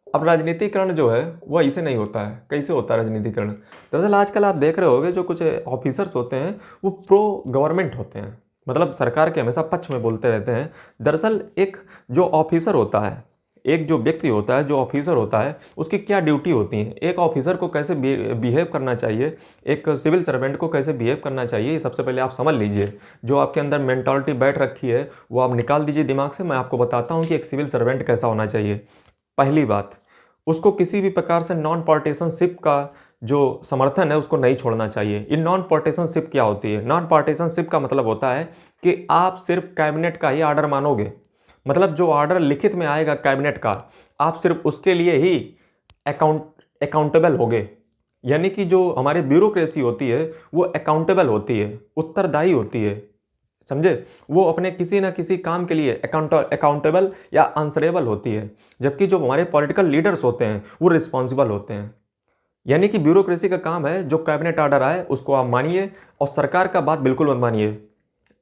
अब राजनीतिकरण जो है वो ऐसे नहीं होता है। कैसे होता है राजनीतिकरण? दरअसल आजकल आप देख रहे होंगे जो कुछ ऑफिसर्स होते हैं वो प्रो गवर्नमेंट होते हैं, मतलब सरकार के हमेशा पक्ष में बोलते रहते हैं। दरअसल एक जो ऑफिसर होता है, एक जो व्यक्ति होता है, जो ऑफिसर होता है, उसकी क्या ड्यूटी होती है, एक ऑफिसर को कैसे बिहेव करना चाहिए, एक सिविल सर्वेंट को कैसे बिहेव करना चाहिए, ये सबसे पहले आप समझ लीजिए। जो आपके अंदर मेंटालिटी बैठ रखी है वो आप निकाल दीजिए दिमाग से। मैं आपको बताता हूँ कि एक सिविल सर्वेंट कैसा होना चाहिए। पहली बात, उसको किसी भी प्रकार से नॉन पार्टीशनशिप का जो समर्थन है उसको नहीं छोड़ना चाहिए। ये नॉन पार्टीशनशिप क्या होती है? नॉन पार्टीशनशिप का मतलब होता है कि आप सिर्फ कैबिनेट का ही आर्डर मानोगे, मतलब जो ऑर्डर लिखित में आएगा कैबिनेट का, आप सिर्फ उसके लिए ही अकाउंटेबल होगे। यानी कि जो हमारी ब्यूरोक्रेसी होती है वो अकाउंटेबल होती है, उत्तरदायी होती है, समझे? वो अपने किसी ना किसी काम के लिए अकाउंटेबल या आंसरेबल होती है। जबकि जो हमारे पॉलिटिकल लीडर्स होते हैं वो रिस्पॉन्सिबल होते हैं। यानी कि ब्यूरोक्रेसी का काम है जो कैबिनेट ऑर्डर आए उसको आप मानिए और सरकार का बात बिल्कुल मत मानिए।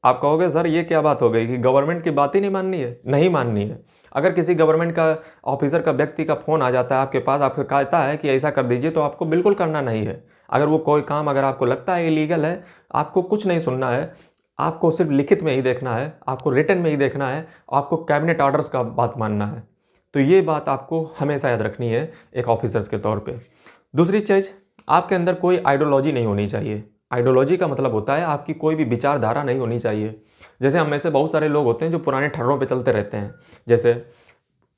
आप कहोगे सर ये क्या बात हो गई कि गवर्नमेंट की बात ही नहीं माननी है? नहीं माननी है। अगर किसी गवर्नमेंट का ऑफिसर का व्यक्ति का फ़ोन आ जाता है आपके पास, आपको कहता है कि ऐसा कर दीजिए, तो आपको बिल्कुल करना नहीं है। अगर वो कोई काम अगर आपको लगता है इलीगल है, आपको कुछ नहीं सुनना है, आपको सिर्फ लिखित में ही देखना है, आपको रिटन में ही देखना है, आपको कैबिनेट ऑर्डर्स का बात मानना है। तो ये बात आपको हमेशा याद रखनी है एक ऑफिसर्स के तौर पे। दूसरी चीज़, आपके अंदर कोई आइडियोलॉजी नहीं होनी चाहिए। आइडियोलॉजी का मतलब होता है आपकी कोई भी विचारधारा नहीं होनी चाहिए। जैसे हम में से बहुत सारे लोग होते हैं जो पुराने ठर्रों पे चलते रहते हैं। जैसे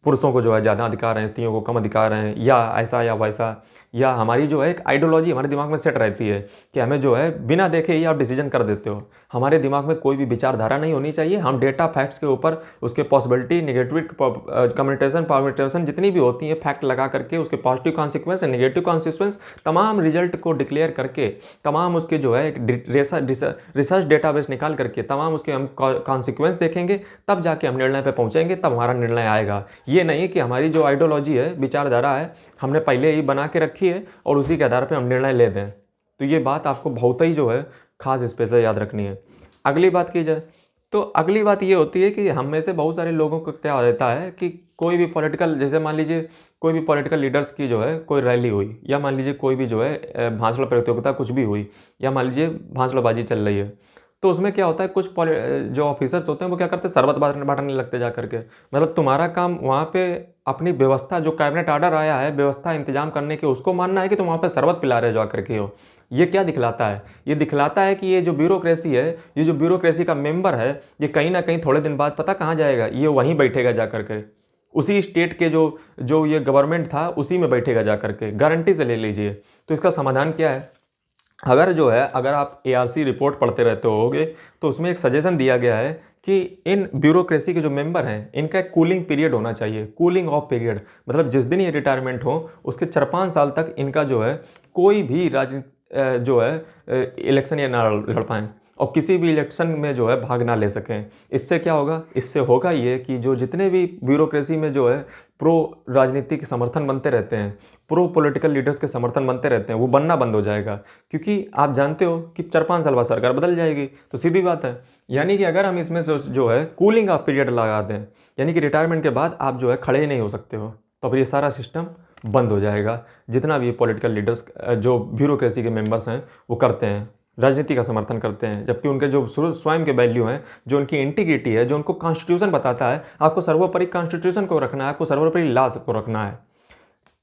पुरुषों को जो है ज़्यादा अधिकार हैं, स्त्रियों को कम अधिकार हैं, या ऐसा या वैसा, या हमारी जो है एक आइडियोलॉजी हमारे दिमाग में सेट रहती है कि हमें जो है बिना देखे ही आप डिसीजन कर देते हो। हमारे दिमाग में कोई भी विचारधारा नहीं होनी चाहिए। हम डेटा फैक्ट्स के ऊपर उसके पॉसिबिलिटी, नेगेटिव कम्युनिटेशन, परम्यूटेशन जितनी भी होती हैं फैक्ट लगा करके उसके positive consequence and negative consequence तमाम रिजल्ट को डिक्लेयर करके, तमाम उसके जो है एक रिसर्च डेटाबेस निकाल करके तमाम उसके हम कॉन्सिक्वेंस देखेंगे, तब जाके हम निर्णय पर पहुँचेंगे, तब हमारा निर्णय आएगा। ये नहीं कि हमारी जो आइडियोलॉजी है, विचारधारा है, हमने पहले ही बना के रखी है और उसी के आधार पे हम निर्णय ले दें। तो ये बात आपको बहुत ही जो है खास स्पेशल याद रखनी है। अगली बात की जाए तो अगली बात ये होती है कि हम में से बहुत सारे लोगों को क्या रहता है कि कोई भी पॉलिटिकल, जैसे मान लीजिए कोई भी पॉलिटिकल लीडर्स की जो है कोई रैली हुई, या मान लीजिए कोई भी जो है भाषण प्रतियोगिता कुछ भी हुई, या मान लीजिए भाषणबाजी चल रही है, तो उसमें क्या होता है कुछ जो ऑफिसर्स होते हैं वो क्या करते हैं, शरबत बांटने लगते जा करके। मतलब तुम्हारा काम वहाँ पे अपनी व्यवस्था, जो कैबिनेट ऑर्डर आया है व्यवस्था इंतजाम करने के, उसको मानना है कि तुम वहाँ पे शरबत पिला रहे जा करके हो। ये क्या दिखलाता है? ये दिखलाता है कि ये जो ब्यूरोक्रेसी है, ये जो ब्यूरोक्रेसी का मेंबर है, ये कहीं ना कहीं थोड़े दिन बाद पता कहाँ जाएगा, ये वहीं बैठेगा जा करके, उसी स्टेट के जो जो ये गवर्नमेंट था उसी में बैठेगा जा करके, गारंटी से ले लीजिए। तो इसका समाधान क्या है? अगर आप ARC रिपोर्ट पढ़ते रहते होगे तो उसमें एक सजेशन दिया गया है कि इन ब्यूरोक्रेसी के जो मेंबर हैं इनका एक कूलिंग पीरियड होना चाहिए, कूलिंग ऑफ पीरियड। मतलब जिस दिन ये रिटायरमेंट हो उसके 4-5 साल तक इनका जो है कोई भी जो है इलेक्शन या ना लड़ पाएँ और किसी भी इलेक्शन में जो है भाग ना ले सकें। इससे क्या होगा? इससे होगा ये कि जो जितने भी ब्यूरोक्रेसी में जो है प्रो राजनीति के समर्थन बनते रहते हैं, प्रो पॉलिटिकल लीडर्स के समर्थन बनते रहते हैं, वो बनना बंद हो जाएगा। क्योंकि आप जानते हो कि 4-5 साल बाद सरकार बदल जाएगी, तो सीधी बात है। यानी कि अगर हम इसमें जो है कूलिंग ऑफ पीरियड लगा दें, यानी कि रिटायरमेंट के बाद आप जो है खड़े ही नहीं हो सकते हो, तो फिर ये सारा सिस्टम बंद हो जाएगा। जितना भी पॉलिटिकल लीडर्स जो ब्यूरोक्रेसी के मेंबर्स हैं वो करते हैं, राजनीति का समर्थन करते हैं, जबकि उनके जो स्वयं के वैल्यू हैं, जो उनकी इंटीग्रिटी है, जो उनको कॉन्स्टिट्यूशन बताता है, आपको सर्वोपरि कॉन्स्टिट्यूशन को रखना है, आपको सर्वोपरि लॉ को रखना है।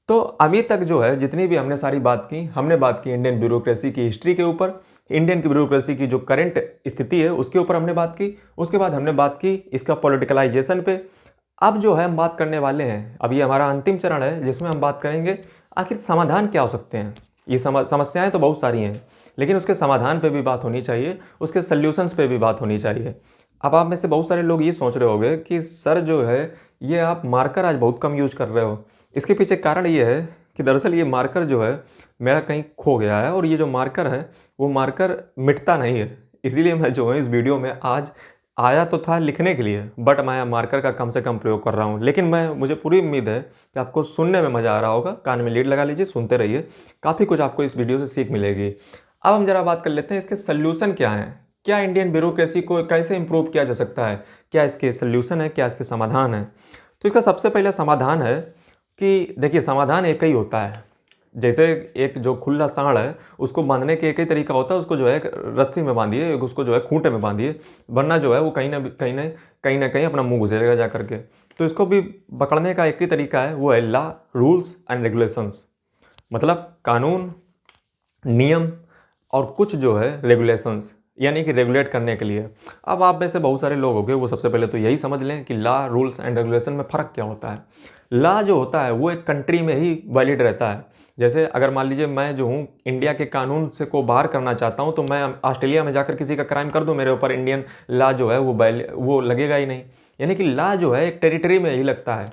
तो अभी तक जो है जितनी भी हमने सारी बात की, हमने बात की इंडियन ब्यूरोक्रेसी की हिस्ट्री के ऊपर, इंडियन की ब्यूरोक्रेसी की जो करंट स्थिति है उसके ऊपर हमने बात की। उसके बाद हमने बात की इसका पॉलिटिकलाइजेशन पे। अब जो है हम बात करने वाले हैं, अब ये हमारा अंतिम चरण है जिसमें हम बात करेंगे आखिर समाधान क्या हो सकते हैं। ये समस्याएं तो बहुत सारी हैं, लेकिन उसके समाधान पे भी बात होनी चाहिए, उसके सल्यूशंस पे भी बात होनी चाहिए। अब आप में से बहुत सारे लोग ये सोच रहे होंगे कि सर जो है ये आप मार्कर आज बहुत कम यूज कर रहे हो। इसके पीछे कारण ये है कि दरअसल ये मार्कर जो है मेरा कहीं खो गया है, और ये जो मार्कर है वो मार्कर मिटता नहीं है। इसीलिए मैं जो है इस वीडियो में आज आया तो था लिखने के लिए, बट मैं मार्कर का कम से कम प्रयोग कर रहा हूँ। लेकिन मुझे पूरी उम्मीद है कि आपको सुनने में मज़ा आ रहा होगा। कान में लीड लगा लीजिए, सुनते रहिए, काफ़ी कुछ आपको इस वीडियो से सीख मिलेगी। अब हम जरा बात कर लेते हैं इसके सल्यूशन क्या हैं। क्या इंडियन ब्यूरोक्रेसी को कैसे इंप्रूव किया जा सकता है, क्या इसके सल्यूशन है, क्या इसके समाधान है। तो इसका सबसे पहला समाधान है कि देखिए, समाधान एक ही होता है। जैसे एक जो खुला सांड है उसको बांधने के एक ही तरीका होता है, उसको जो है रस्सी में बांधिए, उसको जो है खूंटे में बांधिए, वरना जो है वो कहीं ना कहीं अपना मुंह घुसेरेगा जा करके। तो इसको भी पकड़ने का एक ही तरीका है, वो है लॉ, रूल्स एंड रेगुलेशंस। मतलब कानून, नियम और कुछ जो है रेगुलेशंस, यानी कि रेगुलेट करने के लिए। अब आप में से बहुत सारे लोग होंगे वो सबसे पहले तो यही समझ लें कि लॉ, रूल्स एंड रेगुलेशन में फ़र्क क्या होता है। लॉ जो होता है वो एक कंट्री में ही वैलिड रहता है। जैसे अगर मान लीजिए मैं जो हूँ इंडिया के कानून से को बाहर करना चाहता हूँ, तो मैं ऑस्ट्रेलिया में जाकर किसी का क्राइम कर दूँ, मेरे ऊपर इंडियन लॉ जो है वो लगेगा ही नहीं। यानी कि लॉ जो है एक टेरिटरी में ही लगता है।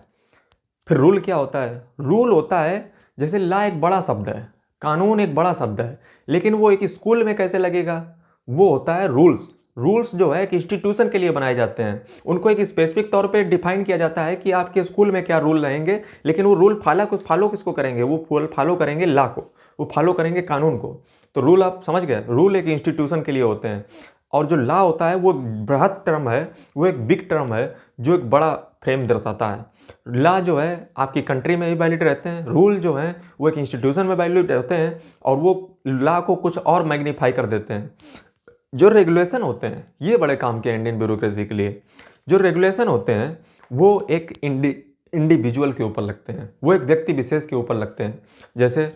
फिर रूल क्या होता है? रूल होता है, जैसे लॉ एक बड़ा शब्द है, कानून एक बड़ा शब्द है, लेकिन वो एक स्कूल में कैसे लगेगा, वो होता है रूल्स। रूल्स जो है एक इंस्टीट्यूशन के लिए बनाए जाते हैं, उनको एक स्पेसिफिक तौर पे डिफाइन किया जाता है कि आपके स्कूल में क्या रूल रहेंगे, लेकिन वो रूल फॉलो किसको करेंगे? वो फॉलो करेंगे लॉ को, वो फॉलो करेंगे कानून को। तो रूल आप समझ गए, रूल एक इंस्टीट्यूशन के लिए होते हैं। और जो लॉ होता है वो बृहद टर्म है, वो एक बिग टर्म है जो एक बड़ा फ्रेम दर्शाता है। लॉ जो है आपकी कंट्री में ही वैलिड रहते हैं, रूल जो है वो एक इंस्टीट्यूशन में वैलिड रहते हैं, और वो लॉ को कुछ और मैग्नीफाई कर देते हैं। जो रेगुलेशन होते हैं ये बड़े काम के इंडियन ब्यूरोक्रेसी के लिए। जो रेगुलेशन होते हैं वो एक इंडिविजुअल के ऊपर लगते हैं, वो एक व्यक्ति विशेष के ऊपर लगते हैं। जैसे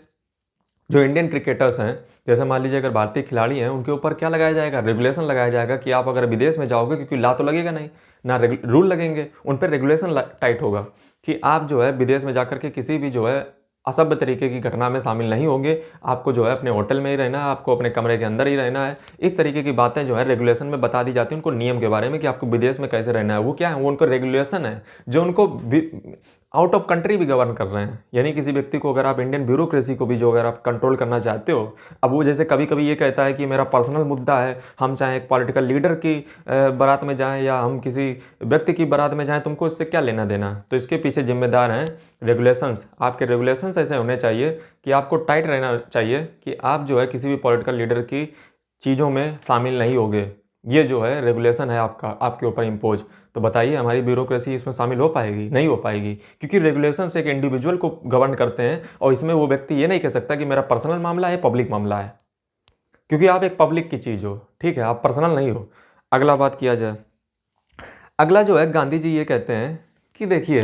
जो इंडियन क्रिकेटर्स हैं, जैसे मान लीजिए अगर भारतीय खिलाड़ी हैं, उनके ऊपर क्या लगाया जाएगा, रेगुलेशन लगाया जाएगा कि आप अगर विदेश में जाओगे, क्योंकि ला तो लगेगा नहीं ना, रूल लगेंगे, उन पर रेगुलेशन टाइट होगा कि आप जो है विदेश में जाकर के किसी भी जो है असभ्य तरीके की घटना में शामिल नहीं होंगे, आपको जो है अपने होटल में ही रहना है, आपको अपने कमरे के अंदर ही रहना है। इस तरीके की बातें जो है रेगुलेशन में बता दी जाती हैं उनको, नियम के बारे में कि आपको विदेश में कैसे रहना है। वो क्या है, वो उनको रेगुलेशन है जो उनको आउट ऑफ कंट्री भी गवर्न कर रहे हैं। यानी किसी व्यक्ति को, अगर आप इंडियन ब्यूरोक्रेसी को भी जो अगर आप कंट्रोल करना चाहते हो, अब वो जैसे कभी कभी ये कहता है कि मेरा पर्सनल मुद्दा है, हम चाहे एक पॉलिटिकल लीडर की बारात में जाएं या हम किसी व्यक्ति की बारात में जाएं, तुमको इससे क्या लेना देना। तो इसके पीछे जिम्मेदार हैं रेगुलेशंस। आपके रेगुलेशंस ऐसे होने चाहिए कि आपको टाइट रहना चाहिए कि आप जो है किसी भी पॉलिटिकल लीडर की चीज़ों में शामिल नहीं होगे। ये जो है रेगुलेशन है आपका, आपके ऊपर इम्पोज। तो बताइए हमारी ब्यूरोक्रेसी इसमें शामिल हो पाएगी? नहीं हो पाएगी, क्योंकि रेगुलेशंस एक इंडिविजुअल को गवर्न करते हैं और इसमें वो व्यक्ति ये नहीं कह सकता कि मेरा पर्सनल मामला है, पब्लिक मामला है, क्योंकि आप एक पब्लिक की चीज़ हो, ठीक है, आप पर्सनल नहीं हो। अगला बात किया जाए, अगला जो है गांधी जी ये कहते हैं कि देखिए,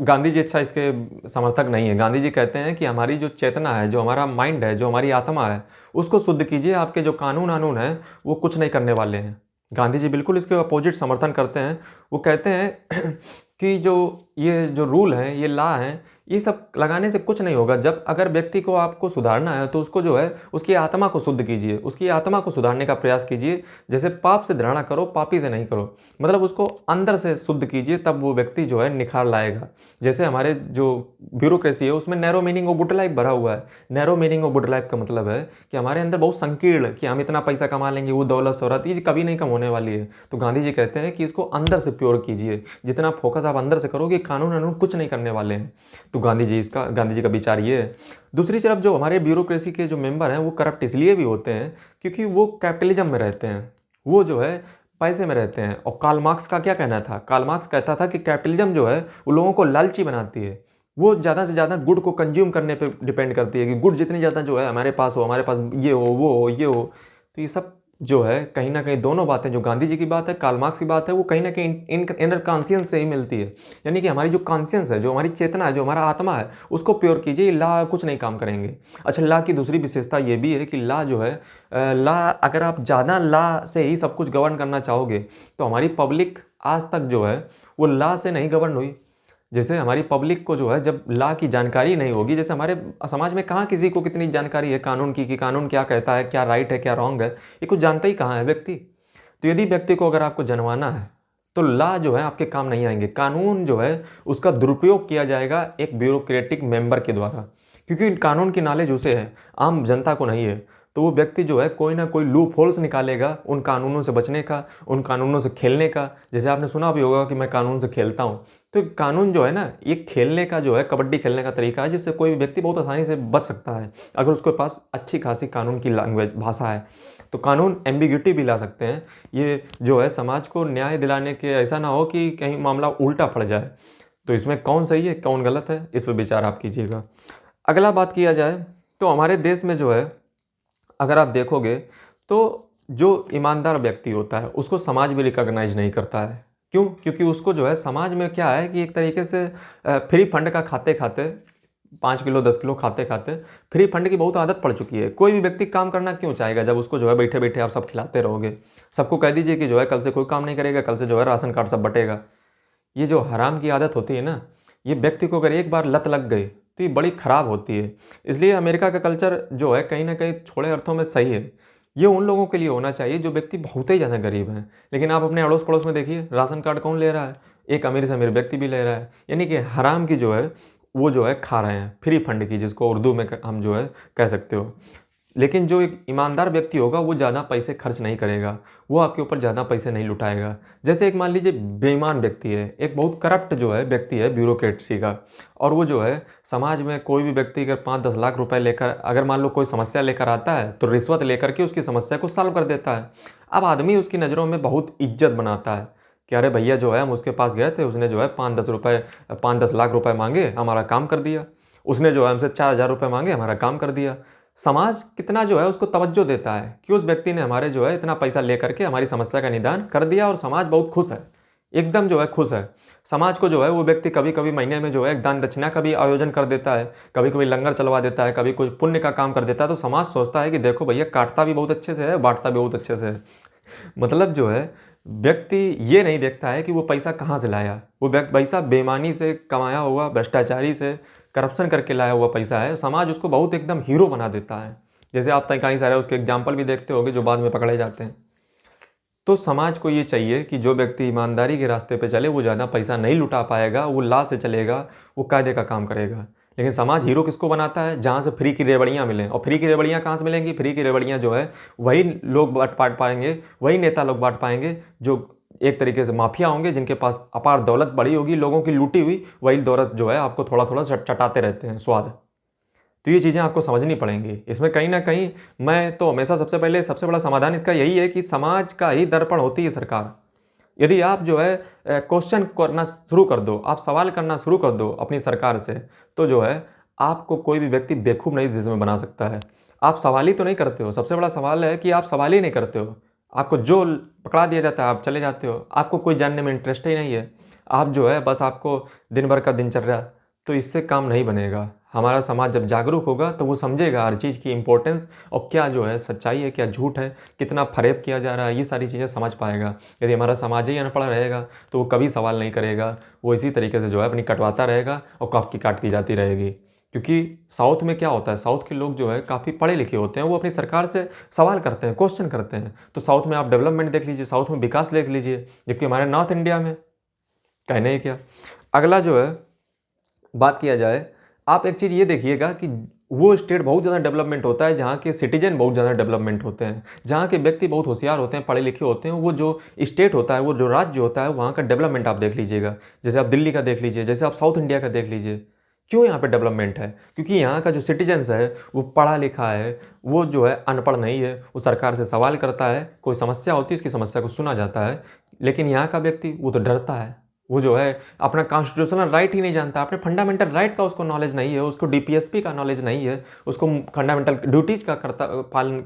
गांधी जी अच्छा इसके समर्थक नहीं है। गांधी जी कहते हैं कि हमारी जो चेतना है, जो हमारा माइंड है, जो हमारी आत्मा है, उसको शुद्ध कीजिए। आपके जो कानून कानून हैं वो कुछ नहीं करने वाले हैं। गांधी जी बिल्कुल इसके अपोजिट समर्थन करते हैं। वो कहते हैं कि जो ये जो रूल हैं, ये लॉ हैं, ये सब लगाने से कुछ नहीं होगा। जब अगर व्यक्ति को आपको सुधारना है तो उसको जो है उसकी आत्मा को शुद्ध कीजिए, उसकी आत्मा को सुधारने का प्रयास कीजिए। जैसे पाप से घृणा करो, पापी से नहीं करो, मतलब उसको अंदर से शुद्ध कीजिए, तब वो व्यक्ति जो है निखार लाएगा। जैसे हमारे जो ब्यूरोक्रेसी है उसमें narrow meaning of good life भरा हुआ है। Narrow meaning of good life का मतलब है कि हमारे अंदर बहुत संकीर्ण, कि हम इतना पैसा कमा लेंगे, वो दौलत शोहरत ये कभी नहीं कम होने वाली है। तो गांधी जी कहते हैं कि इसको अंदर से प्योर कीजिए। जितना फोकस आप अंदर से करोगे, कानून कानून कुछ नहीं करने वाले हैं। तो गांधी जी का विचार ये है। दूसरी तरफ जो हमारे ब्यूरोक्रेसी के जो मेंबर हैं वो करप्ट इसलिए भी होते हैं क्योंकि वो कैपिटलिज्म में रहते हैं, वो जो है पैसे में रहते हैं। और कार्ल मार्क्स का क्या कहना था? कार्ल मार्क्स कहता था कि कैपिटलिज्म जो है वो लोगों को लालची बनाती है। वो ज़्यादा से ज़्यादा गुड को कंज्यूम करने पे डिपेंड करती है कि गुड जितनी ज़्यादा जो है हमारे पास हो, हमारे पास ये हो, वो हो, ये हो। तो ये सब जो है कहीं ना कहीं दोनों बातें, जो गांधी जी की बात है, कार्ल मार्क्स की बात है, वो कहीं ना कहीं इनर कॉन्शियंस से ही मिलती है। यानी कि हमारी जो कॉन्शियंस है, जो हमारी चेतना है, जो हमारा आत्मा है, उसको प्योर कीजिए। लॉ कुछ नहीं काम करेंगे। अच्छा, लॉ की दूसरी विशेषता ये भी है कि लॉ जो है, लॉ अगर आप ज़्यादा लॉ से ही सब कुछ गवर्न करना चाहोगे तो हमारी पब्लिक आज तक जो है वो लॉ से नहीं गवर्न हुई। जैसे हमारी पब्लिक को जो है जब लॉ की जानकारी नहीं होगी, जैसे हमारे समाज में कहाँ किसी को कितनी जानकारी है कानून की, कि कानून क्या कहता है, क्या राइट है, क्या रॉन्ग है, ये कुछ जानता ही कहाँ है व्यक्ति। तो यदि व्यक्ति को अगर आपको जनवाना है तो लॉ जो है आपके काम नहीं आएंगे। कानून जो है उसका दुरुपयोग किया जाएगा एक ब्यूरोक्रेटिक मेंबर के द्वारा, क्योंकि कानून की नॉलेज उसे है, आम जनता को नहीं है। तो वो व्यक्ति जो है कोई ना कोई लूप होल्स निकालेगा उन कानूनों से बचने का, उन कानूनों से खेलने का। जैसे आपने सुना भी होगा कि मैं कानून से खेलता हूँ। तो कानून जो है ना, ये खेलने का जो है, कबड्डी खेलने का तरीका है, जिससे कोई भी व्यक्ति बहुत आसानी से बच सकता है अगर उसके पास अच्छी खासी कानून की लैंग्वेज, भाषा है। तो कानून एम्बिग्यूटी भी ला सकते हैं। ये जो है समाज को न्याय दिलाने के, ऐसा ना हो कि कहीं मामला उल्टा पड़ जाए। तो इसमें कौन सही है कौन गलत है, इस पर विचार आप कीजिएगा। अगला बात किया जाए तो हमारे देश में जो है अगर आप देखोगे तो जो ईमानदार व्यक्ति होता है उसको समाज भी रिकॉग्नाइज नहीं करता है। क्यों? क्योंकि उसको जो है समाज में क्या है कि एक तरीके से फ्री फंड का खाते खाते, 5 किलो 10 किलो खाते खाते फ्री फंड की बहुत आदत पड़ चुकी है। कोई भी व्यक्ति काम करना क्यों चाहेगा जब उसको जो है बैठे बैठे आप सब खिलाते रहोगे। सबको कह दीजिए कि जो है कल से कोई काम नहीं करेगा, कल से जो है राशन कार्ड सब बटेगा। ये जो हराम की आदत होती है ना, ये व्यक्ति को अगर एक बार लत लग गई तो ये बड़ी ख़राब होती है। इसलिए अमेरिका का कल्चर जो है कहीं ना कहीं थोड़े अर्थों में सही है। ये उन लोगों के लिए होना चाहिए जो व्यक्ति बहुत ही ज़्यादा गरीब हैं। लेकिन आप अपने अड़ोस पड़ोस में देखिए, राशन कार्ड कौन ले रहा है? एक अमीर से अमीर व्यक्ति भी ले रहा है। यानी कि हराम की जो है वो जो है खा रहे हैं, फ्री फंड की, जिसको उर्दू में हम जो है कह सकते हो। लेकिन जो एक ईमानदार व्यक्ति होगा वो ज़्यादा पैसे खर्च नहीं करेगा, वो आपके ऊपर ज़्यादा पैसे नहीं लुटाएगा। जैसे एक मान लीजिए बेईमान व्यक्ति है, एक बहुत करप्ट जो है व्यक्ति है ब्यूरोक्रेसी का, और वो जो है समाज में कोई भी व्यक्ति अगर 5-10 लाख रुपए लेकर, अगर मान लो कोई समस्या लेकर आता है तो रिश्वत लेकर के उसकी समस्या को सॉल्व कर देता है। अब आदमी उसकी नज़रों में बहुत इज्जत बनाता है कि अरे भैया जो है हम उसके पास गए थे, उसने जो है 5-10 लाख रुपए मांगे, हमारा काम कर दिया। उसने जो है हमसे 4,000 रुपये मांगे, हमारा काम कर दिया। समाज कितना जो है उसको तवज्जो देता है कि उस व्यक्ति ने हमारे जो है इतना पैसा लेकर के हमारी समस्या का निदान कर दिया और समाज बहुत खुश है। एकदम जो है खुश है। समाज को जो है वो व्यक्ति कभी कभी महीने में जो है दान दक्षिणा का भी आयोजन कर देता है, कभी कभी लंगर चलवा देता है, कभी कोई पुण्य का काम कर देता है, तो समाज सोचता है कि देखो भैया काटता भी बहुत अच्छे से है, बांटता भी बहुत अच्छे से है। मतलब जो है व्यक्ति ये नहीं देखता है कि वो पैसा कहाँ से लाया, वो पैसा बेईमानी से कमाया हुआ, भ्रष्टाचारी से करप्शन करके लाया हुआ पैसा है। समाज उसको बहुत एकदम हीरो बना देता है। जैसे आप कई सारे उसके एग्जाम्पल भी देखते होंगे जो बाद में पकड़े जाते हैं। तो समाज को ये चाहिए कि जो व्यक्ति ईमानदारी के रास्ते पे चले वो ज़्यादा पैसा नहीं लुटा पाएगा, वो ला से चलेगा, वो कायदे का काम करेगा। लेकिन समाज हीरो किसको बनाता है? जहाँ से फ्री की रेवड़ियाँ मिलें। और फ्री की रेवड़ियाँ कहाँ से मिलेंगी? फ्री की रेवड़ियाँ जो है वही लोग बांट पाएंगे, वही नेता लोग बांट पाएंगे जो एक तरीके से माफिया होंगे, जिनके पास अपार दौलत बड़ी होगी, लोगों की लूटी हुई वही दौलत जो है आपको थोड़ा थोड़ा चटाते रहते हैं स्वाद। तो ये चीज़ें आपको समझनी पड़ेंगी। इसमें कहीं ना कहीं मैं तो हमेशा सबसे बड़ा समाधान इसका यही है कि समाज का ही दर्पण होती है सरकार। यदि आप जो है क्वेश्चन करना शुरू कर दो, आप सवाल करना शुरू कर दो अपनी सरकार से, तो जो है आपको कोई भी व्यक्ति बेवकूफ़ नहीं देश में बना सकता है। आप सवाल ही तो नहीं करते हो। सबसे बड़ा सवाल है कि आप सवाल ही नहीं करते हो। आपको जो पकड़ा दिया जाता है आप चले जाते हो। आपको कोई जानने में इंटरेस्ट ही नहीं है। आप जो है बस आपको दिन भर का दिनचर्या, तो इससे काम नहीं बनेगा। हमारा समाज जब जागरूक होगा तो वो समझेगा हर चीज़ की इम्पोर्टेंस और क्या जो है सच्चाई है, क्या झूठ है, कितना फरेब किया जा रहा है, ये सारी चीज़ें समझ पाएगा। यदि हमारा समाज ही अनपढ़ रहेगा तो वो कभी सवाल नहीं करेगा, वो इसी तरीके से जो है अपनी कटवाता रहेगा और कप की काटती जाती रहेगी। क्योंकि साउथ में क्या होता है, साउथ के लोग जो है काफ़ी पढ़े लिखे होते हैं, वो अपनी सरकार से सवाल करते हैं, क्वेश्चन करते हैं। तो साउथ में आप डेवलपमेंट देख लीजिए, साउथ में विकास देख लीजिए, जबकि हमारे नॉर्थ इंडिया में कहने ही क्या। अगला जो है बात किया जाए, आप एक चीज़ ये देखिएगा कि वो स्टेट बहुत ज़्यादा डेवलपमेंट होता है जहाँ के सिटीजन बहुत ज़्यादा डेवलपमेंट होते हैं, जहाँ के व्यक्ति बहुत होशियार होते हैं, पढ़े लिखे होते हैं। वो जो स्टेट होता है, वो जो राज्य होता है, वहाँ का डेवलपमेंट आप देख लीजिएगा। जैसे आप दिल्ली का देख लीजिए, जैसे आप साउथ इंडिया का देख लीजिए। क्यों यहाँ पे डेवलपमेंट है? क्योंकि यहाँ का जो सिटीजन्स है वो पढ़ा लिखा है, वो जो है अनपढ़ नहीं है। वो सरकार से सवाल करता है, कोई समस्या होती है उसकी समस्या को सुना जाता है। लेकिन यहाँ का व्यक्ति वो तो डरता है, वो जो है अपना कॉन्स्टिट्यूशनल राइट ही नहीं जानता, अपने फंडामेंटल राइट का उसको नॉलेज नहीं है, उसको डीपीएसपी का नॉलेज नहीं है, उसको फंडामेंटल ड्यूटीज का पालन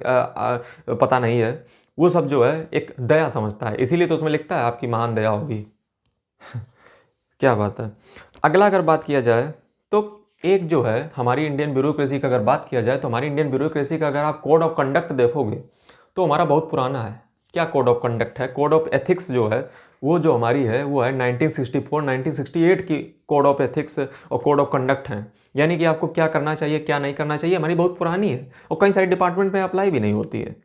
पता नहीं है। वो सब जो है एक दया समझता है, इसीलिए तो उसमें लिखता है आपकी महान दया होगी। क्या बात है। अगला अगर बात किया जाए तो एक जो है हमारी इंडियन ब्यूरोक्रेसी का अगर बात किया जाए तो हमारी इंडियन ब्यूरोक्रेसी का अगर आप कोड ऑफ कंडक्ट देखोगे तो हमारा बहुत पुराना है। क्या कोड ऑफ कंडक्ट है? कोड ऑफ एथिक्स जो है वो जो हमारी है वो है 1964-1968 की कोड ऑफ एथिक्स और कोड ऑफ कंडक्ट है। यानी कि आपको क्या करना चाहिए क्या नहीं करना चाहिए हमारी बहुत पुरानी है और कई सारे डिपार्टमेंट में अप्लाई भी नहीं होती है।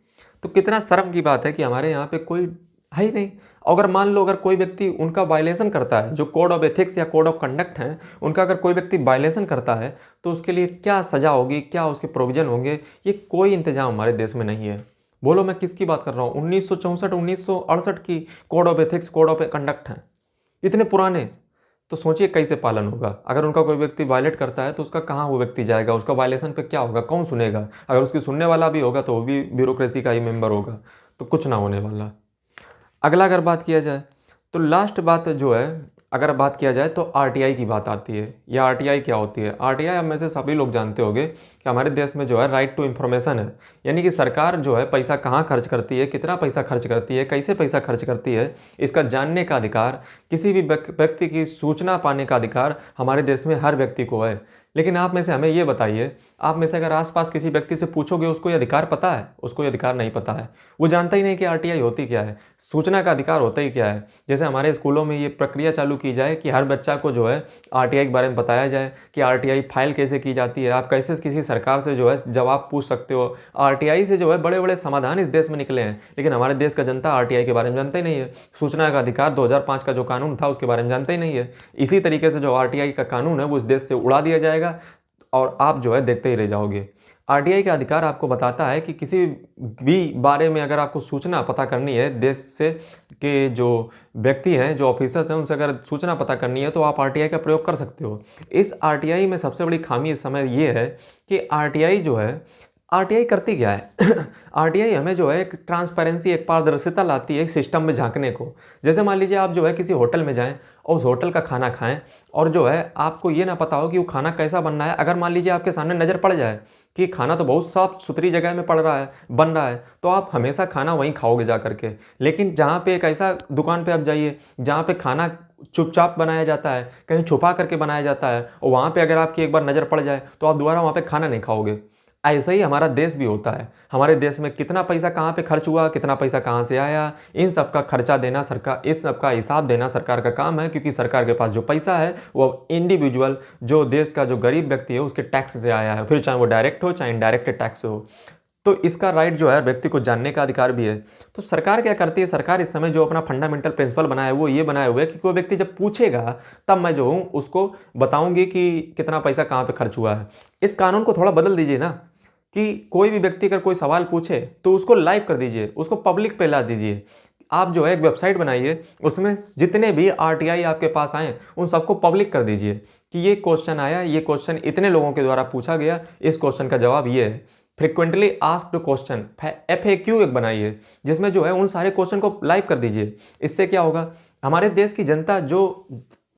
तो कितना शर्म की बात है कि हमारे यहाँ पे कोई है ही नहीं। अगर मान लो अगर कोई व्यक्ति उनका वायलेशन करता है, जो कोड ऑफ एथिक्स या कोड ऑफ कंडक्ट है उनका अगर कोई व्यक्ति वायलेशन करता है तो उसके लिए क्या सज़ा होगी, क्या उसके प्रोविजन होंगे, ये कोई इंतजाम हमारे देश में नहीं है। बोलो मैं किसकी बात कर रहा हूँ? 1964-1968 की code of ethics code of conduct हैं, इतने पुराने। तो सोचिए कैसे पालन होगा। अगर उनका कोई व्यक्ति वायलेट करता है तो उसका कहाँ वो व्यक्ति जाएगा, उसका वायलेशन पे क्या होगा, कौन सुनेगा? अगर उसकी सुनने वाला भी होगा तो वो भी ब्यूरोक्रेसी का ही मेंबर होगा, तो कुछ ना होने वाला। अगला अगर बात किया जाए तो लास्ट बात जो है अगर बात किया जाए तो आरटीआई की बात आती है। या आरटीआई क्या होती है? आरटीआई हम में से सभी लोग जानते होंगे कि हमारे देश में जो है राइट टू इन्फॉर्मेशन है। यानी कि सरकार जो है पैसा कहाँ खर्च करती है, कितना पैसा खर्च करती है, कैसे पैसा खर्च करती है, इसका जानने का अधिकार, किसी भी व्यक्ति की सूचना पाने का अधिकार हमारे देश में हर व्यक्ति को है। लेकिन आप में से हमें ये बताइए, आप में से अगर आसपास किसी व्यक्ति से पूछोगे उसको ये अधिकार पता है? उसको ये अधिकार नहीं पता है। वो जानता ही नहीं कि आरटीआई होती क्या है, सूचना का अधिकार होता ही क्या है। जैसे हमारे स्कूलों में ये प्रक्रिया चालू की जाए कि हर बच्चा को जो है आरटीआई के बारे में बताया जाए कि आरटीआई फाइल कैसे की जाती है, आप कैसे किसी सरकार से जो है जवाब पूछ सकते हो। आरटीआई से जो है बड़े बड़े समाधान इस देश में निकले हैं, लेकिन हमारे देश का जनता आरटीआई के बारे में जानता ही नहीं है। सूचना का अधिकार 2005 का जो कानून था उसके बारे में जानता ही नहीं है। इसी तरीके से जो आरटीआई का कानून है वो इस देश से उड़ा दिया जाएगा और आप जो है देखते ही रह जाओगे। आरटीआई का अधिकार आपको बताता है कि किसी भी बारे में अगर आपको सूचना पता करनी है, देश से के जो व्यक्ति हैं, जो ऑफिसर्स हैं, उनसे अगर सूचना पता करनी है तो आप आरटीआई का प्रयोग कर सकते हो। इस आरटीआई में सबसे बड़ी खामी इस समय ये है कि आरटीआई जो है, आरटीआई करती क्या है? आरटीआई हमें जो है एक ट्रांसपेरेंसी, एक पारदर्शिता लाती है एक सिस्टम में झांकने को। जैसे मान लीजिए आप जो है किसी होटल में जाएं और उस होटल का खाना खाएं और जो है आपको ये ना पता हो कि वो खाना कैसा बनना है। अगर मान लीजिए आपके सामने नज़र पड़ जाए कि खाना तो बहुत साफ सुथरी जगह में पड़ रहा है, बन रहा है, तो आप हमेशा खाना वहीं खाओगे जा करके। लेकिन जहाँ पे एक ऐसा दुकान पे आप जाइए जहाँ पे खाना चुपचाप बनाया जाता है, कहीं छुपा करके बनाया जाता है, और वहाँ पे अगर आपकी एक बार नज़र पड़ जाए तो आप दोबारा वहाँ पे खाना नहीं खाओगे। ऐसा ही हमारा देश भी होता है। हमारे देश में कितना पैसा कहाँ पे खर्च हुआ, कितना पैसा कहाँ से आया, इन सब का खर्चा देना सरकार, इस सब का हिसाब देना सरकार का काम है। क्योंकि सरकार के पास जो पैसा है वो इंडिविजुअल, जो देश का जो गरीब व्यक्ति है उसके टैक्स से आया है, फिर चाहे वो डायरेक्ट हो चाहे इनडायरेक्ट टैक्स हो। तो इसका राइट जो है व्यक्ति को जानने का अधिकार भी है। तो सरकार क्या करती है, सरकार इस समय जो अपना फंडामेंटल प्रिंसिपल बनाया है वो ये बनाए हुए है कि कोई व्यक्ति जब पूछेगा तब मैं जो हूँ उसको बताऊंगी कि कितना पैसा कहाँ पे खर्च हुआ है। इस कानून को थोड़ा बदल दीजिए ना, कि कोई भी व्यक्ति अगर कोई सवाल पूछे तो उसको लाइव कर दीजिए, उसको पब्लिक पे ला दीजिए। आप जो है एक वेबसाइट बनाइए, उसमें जितने भी आरटीआई आपके पास आए उन सबको पब्लिक कर दीजिए कि ये क्वेश्चन आया, ये क्वेश्चन इतने लोगों के द्वारा पूछा गया, इस क्वेश्चन का जवाब ये है। फ्रिक्वेंटली आस्क्ड क्वेश्चन FAQ एक बनाइए जिसमें जो है उन सारे क्वेश्चन को लाइव कर दीजिए। इससे क्या होगा, हमारे देश की जनता जो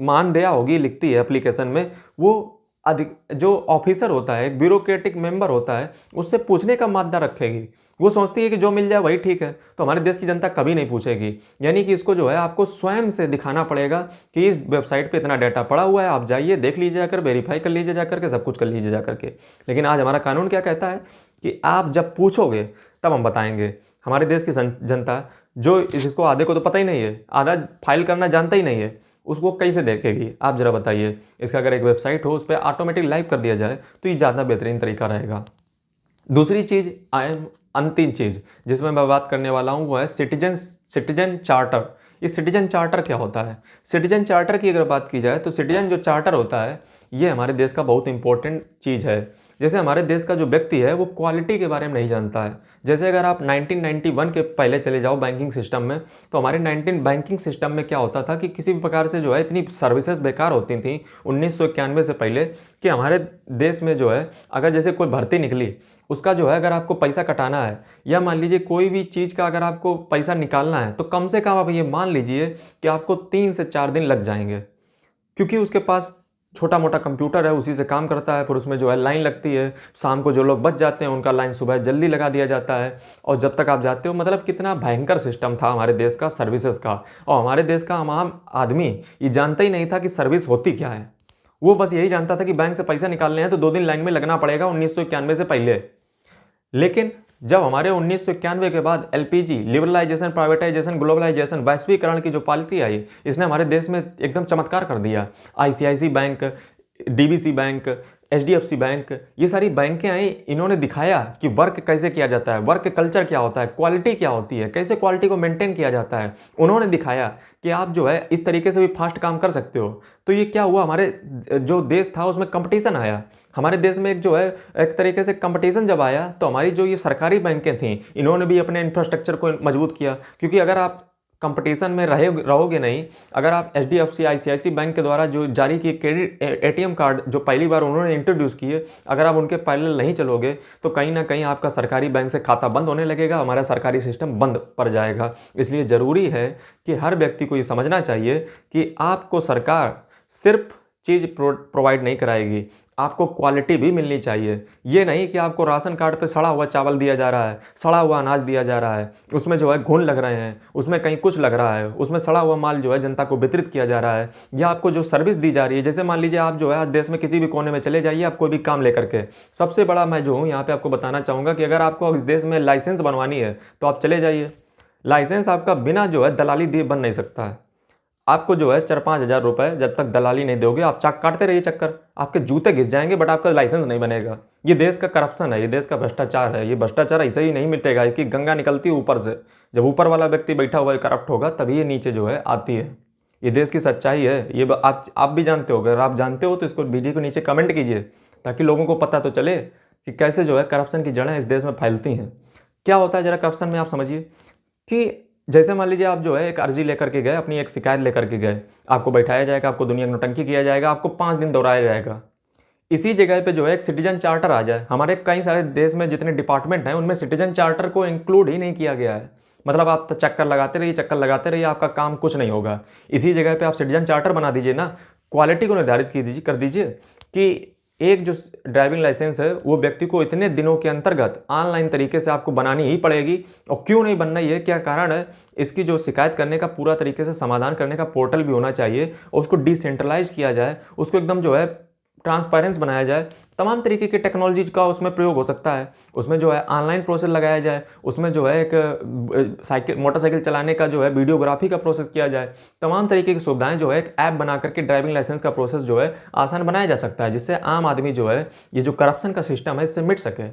मानदेय होगी लिखती है एप्लीकेशन में, वो अधिक जो ऑफिसर होता है, एक ब्यूरोक्रेटिक मेंबर होता है, उससे पूछने का मादा रखेगी। वो सोचती है कि जो मिल जाए वही ठीक है, तो हमारे देश की जनता कभी नहीं पूछेगी। यानी कि इसको जो है आपको स्वयं से दिखाना पड़ेगा कि इस वेबसाइट पे इतना डाटा पड़ा हुआ है, आप जाइए देख लीजिए जाकर, वेरीफाई कर लीजिए जाकर के, सब कुछ कर लीजिए जाकर के। लेकिन आज हमारा कानून क्या कहता है कि आप जब पूछोगे तब हम बताएंगे। हमारे देश की जनता जो, जिसको आधे को तो पता ही नहीं है, आधा फाइल करना जानता ही नहीं है, उसको कैसे देखेगी आप जरा बताइए। इसका अगर एक वेबसाइट हो उस पर ऑटोमेटिक लाइव कर दिया जाए तो ये ज़्यादा बेहतरीन तरीका रहेगा। दूसरी चीज़, अंतिम चीज़ जिसमें मैं बात करने वाला हूँ वो है सिटीजन चार्टर। ये सिटीजन चार्टर क्या होता है? सिटीजन चार्टर की अगर बात की जाए तो सिटीजन जो चार्टर होता है ये हमारे देश का बहुत इंपॉर्टेंट चीज़ है। जैसे हमारे देश का जो व्यक्ति है वो क्वालिटी के बारे में नहीं जानता है। जैसे अगर आप 1991 के पहले चले जाओ बैंकिंग सिस्टम में, तो हमारे बैंकिंग सिस्टम में क्या होता था कि किसी भी प्रकार से जो है इतनी सर्विसेज बेकार होती थी 1991 से पहले, कि हमारे देश में जो है अगर जैसे कोई भर्ती निकली, उसका जो है अगर आपको पैसा कटाना है या मान लीजिए कोई भी चीज़ का अगर आपको पैसा निकालना है, तो कम से कम आप ये मान लीजिए कि आपको 3 से 4 दिन लग जाएंगे। क्योंकि उसके पास छोटा मोटा कंप्यूटर है, उसी से काम करता है, फिर उसमें जो है लाइन लगती है, शाम को जो लोग बच जाते हैं उनका लाइन सुबह जल्दी लगा दिया जाता है, और जब तक आप जाते हो, मतलब कितना भयंकर सिस्टम था हमारे देश का सर्विसेज का। और हमारे देश का आम आदमी ये जानता ही नहीं था कि सर्विस होती क्या है। वो बस यही जानता था कि बैंक से पैसा निकालने हैं तो 2 दिन लाइन में लगना पड़ेगा 1991 से पहले। लेकिन जब हमारे 1991 के बाद LPG, लिबरलाइजेशन, प्राइवेटाइजेशन, ग्लोबलाइजेशन, वैश्वीकरण की जो पॉलिसी आई, इसने हमारे देश में एकदम चमत्कार कर दिया। ICICI bank, DBC bank, HDFC bank, ये सारी बैंकें आई, इन्होंने दिखाया कि वर्क कैसे किया जाता है, वर्क कल्चर क्या होता है, क्वालिटी क्या होती है, कैसे क्वालिटी को मेंटेन किया जाता है। उन्होंने दिखाया कि आप जो है इस तरीके से भी फास्ट काम कर सकते हो। तो ये क्या हुआ, हमारे जो देश था उसमें कंपटीशन आया। हमारे देश में एक जो है एक तरीके से कंपटीशन जब आया, तो हमारी जो ये सरकारी बैंकें थीं इन्होंने भी अपने इंफ्रास्ट्रक्चर को मजबूत किया। क्योंकि अगर आप कंपटीशन में रहोगे नहीं, अगर आप HDFC ICICI बैंक के द्वारा जो जारी किए क्रेडिट ATM कार्ड जो पहली बार उन्होंने इंट्रोड्यूस किए, अगर आप उनके पैरेलल नहीं चलोगे तो कहीं ना कहीं आपका सरकारी बैंक से खाता बंद होने लगेगा, हमारा सरकारी सिस्टम बंद पड़ जाएगा। इसलिए ज़रूरी है कि हर व्यक्ति को ये समझना चाहिए कि आपको सरकार सिर्फ चीज़ प्रोवाइड नहीं कराएगी, आपको क्वालिटी भी मिलनी चाहिए। ये नहीं कि आपको राशन कार्ड पे सड़ा हुआ चावल दिया जा रहा है, सड़ा हुआ अनाज दिया जा रहा है, उसमें जो है घुन लग रहे हैं, उसमें कहीं कुछ लग रहा है, उसमें सड़ा हुआ माल जो है जनता को वितरित किया जा रहा है, या आपको जो सर्विस दी जा रही है। जैसे मान लीजिए आप जो है आज देश में किसी भी कोने में चले जाइए, आप कोई भी काम लेकर के, सबसे बड़ा मैं जो हूँ यहाँ पे आपको बताना चाहूँगा कि अगर आपको इस देश में लाइसेंस बनवानी है तो आप चले जाइए। लाइसेंस आपका बिना जो है दलाली दिए बन नहीं सकता है। आपको जो है 4-5 हज़ार रुपये जब तक दलाली नहीं दोगे, आप चाक काटते रहिए चक्कर, आपके जूते घिस जाएंगे बट आपका लाइसेंस नहीं बनेगा। ये देश का करप्शन है, ये देश का भ्रष्टाचार है। ये भ्रष्टाचार ऐसे ही नहीं मिटेगा, इसकी गंगा निकलती है ऊपर से। जब ऊपर वाला व्यक्ति बैठा हुआ है करप्ट होगा तभी ये नीचे जो है आती है। ये देश की सच्चाई है, ये आप भी जानते हो। अगर आप जानते हो तो इसको वीडियो के नीचे कमेंट कीजिए ताकि लोगों को पता तो चले कि कैसे जो है करप्शन की जड़ें इस देश में फैलती हैं। क्या होता है ज़रा करप्शन में, आप समझिए कि जैसे मान लीजिए आप जो है एक अर्जी लेकर के गए, अपनी एक शिकायत लेकर के गए, आपको बैठाया जाएगा, आपको दुनिया नौटंकी किया जाएगा, आपको 5 दिन दोहराया जाएगा। इसी जगह पे जो है एक सिटीजन चार्टर आ जाए। हमारे कई सारे देश में जितने डिपार्टमेंट हैं उनमें सिटीजन चार्टर को इंक्लूड ही नहीं किया गया है। मतलब आप तो चक्कर लगाते रहिए, आपका काम कुछ नहीं होगा। इसी जगह पे आप सिटीजन चार्टर बना दीजिए ना, क्वालिटी को निर्धारित कर दीजिए कि एक जो ड्राइविंग लाइसेंस है वो व्यक्ति को इतने दिनों के अंतर्गत ऑनलाइन तरीके से आपको बनानी ही पड़ेगी। और क्यों नहीं बनना, ये क्या कारण है, इसकी जो शिकायत करने का पूरा तरीके से समाधान करने का पोर्टल भी होना चाहिए और उसको डिसेंट्रलाइज किया जाए, उसको एकदम जो है ट्रांसपेरेंस बनाया जाए। तमाम तरीके की टेक्नोलॉजी का उसमें प्रयोग हो सकता है। उसमें जो है ऑनलाइन प्रोसेस लगाया जाए, उसमें जो है एक मोटरसाइकिल चलाने का जो है वीडियोग्राफी का प्रोसेस किया जाए। तमाम तरीके की सुविधाएं जो है एक ऐप बना करके ड्राइविंग लाइसेंस का प्रोसेस जो है आसान बनाया जा सकता है, जिससे आम आदमी जो है ये जो करप्शन का सिस्टम है इससे मिट सके।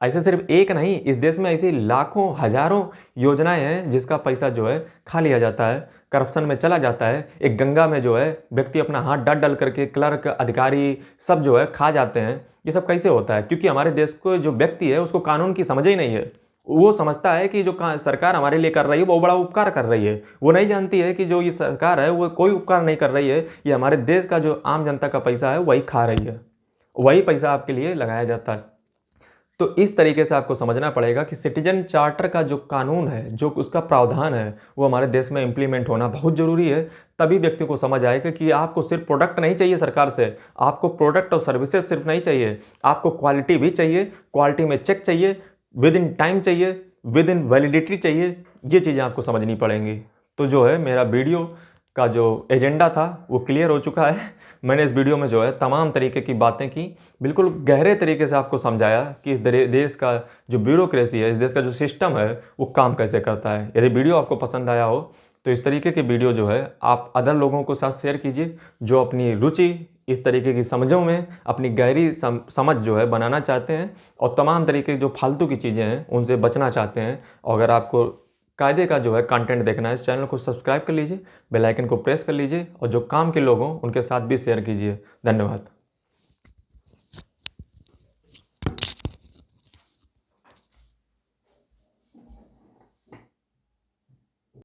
ऐसे सिर्फ एक नहीं, इस देश में ऐसी लाखों हजारों योजनाएं हैं जिसका पैसा जो है खा लिया जाता है, करप्शन में चला जाता है। एक गंगा में जो है व्यक्ति अपना हाथ डाल करके क्लर्क, अधिकारी सब जो है खा जाते हैं। ये सब कैसे होता है? क्योंकि हमारे देश को जो व्यक्ति है उसको कानून की समझ ही नहीं है। वो समझता है कि जो सरकार हमारे लिए कर रही है वो बड़ा उपकार कर रही है। वो नहीं जानती है कि जो ये सरकार है वो कोई उपकार नहीं कर रही है, ये हमारे देश का जो आम जनता का पैसा है वही खा रही है, वही पैसा आपके लिए लगाया जाता है। तो इस तरीके से आपको समझना पड़ेगा कि सिटीजन चार्टर का जो कानून है, जो उसका प्रावधान है, वो हमारे देश में इंप्लीमेंट होना बहुत ज़रूरी है। तभी व्यक्ति को समझ आएगा कि आपको सिर्फ प्रोडक्ट नहीं चाहिए सरकार से, आपको प्रोडक्ट और सर्विसेज सिर्फ नहीं चाहिए, आपको क्वालिटी भी चाहिए। क्वालिटी में चेक चाहिए, विद इन टाइम चाहिए, विद इन वैलिडिटी चाहिए। ये चीज़ें आपको समझनी पड़ेंगी। तो जो है मेरा वीडियो का जो एजेंडा था वो क्लियर हो चुका है। मैंने इस वीडियो में जो है तमाम तरीके की बातें की, बिल्कुल गहरे तरीके से आपको समझाया कि इस देश का जो ब्यूरोक्रेसी है, इस देश का जो सिस्टम है वो काम कैसे करता है। यदि वीडियो आपको पसंद आया हो तो इस तरीके के वीडियो जो है आप अदर लोगों को साथ शेयर कीजिए, जो अपनी रुचि इस तरीके की समझों में अपनी गहरी समझ जो है बनाना चाहते हैं और तमाम तरीके की जो फालतू की चीज़ें हैं उनसे बचना चाहते हैं। और अगर आपको कायदे का जो है कंटेंट देखना है, इस चैनल को सब्सक्राइब कर लीजिए, बेल आइकन को प्रेस कर लीजिए और जो काम के लोग हों उनके साथ भी शेयर कीजिए। धन्यवाद।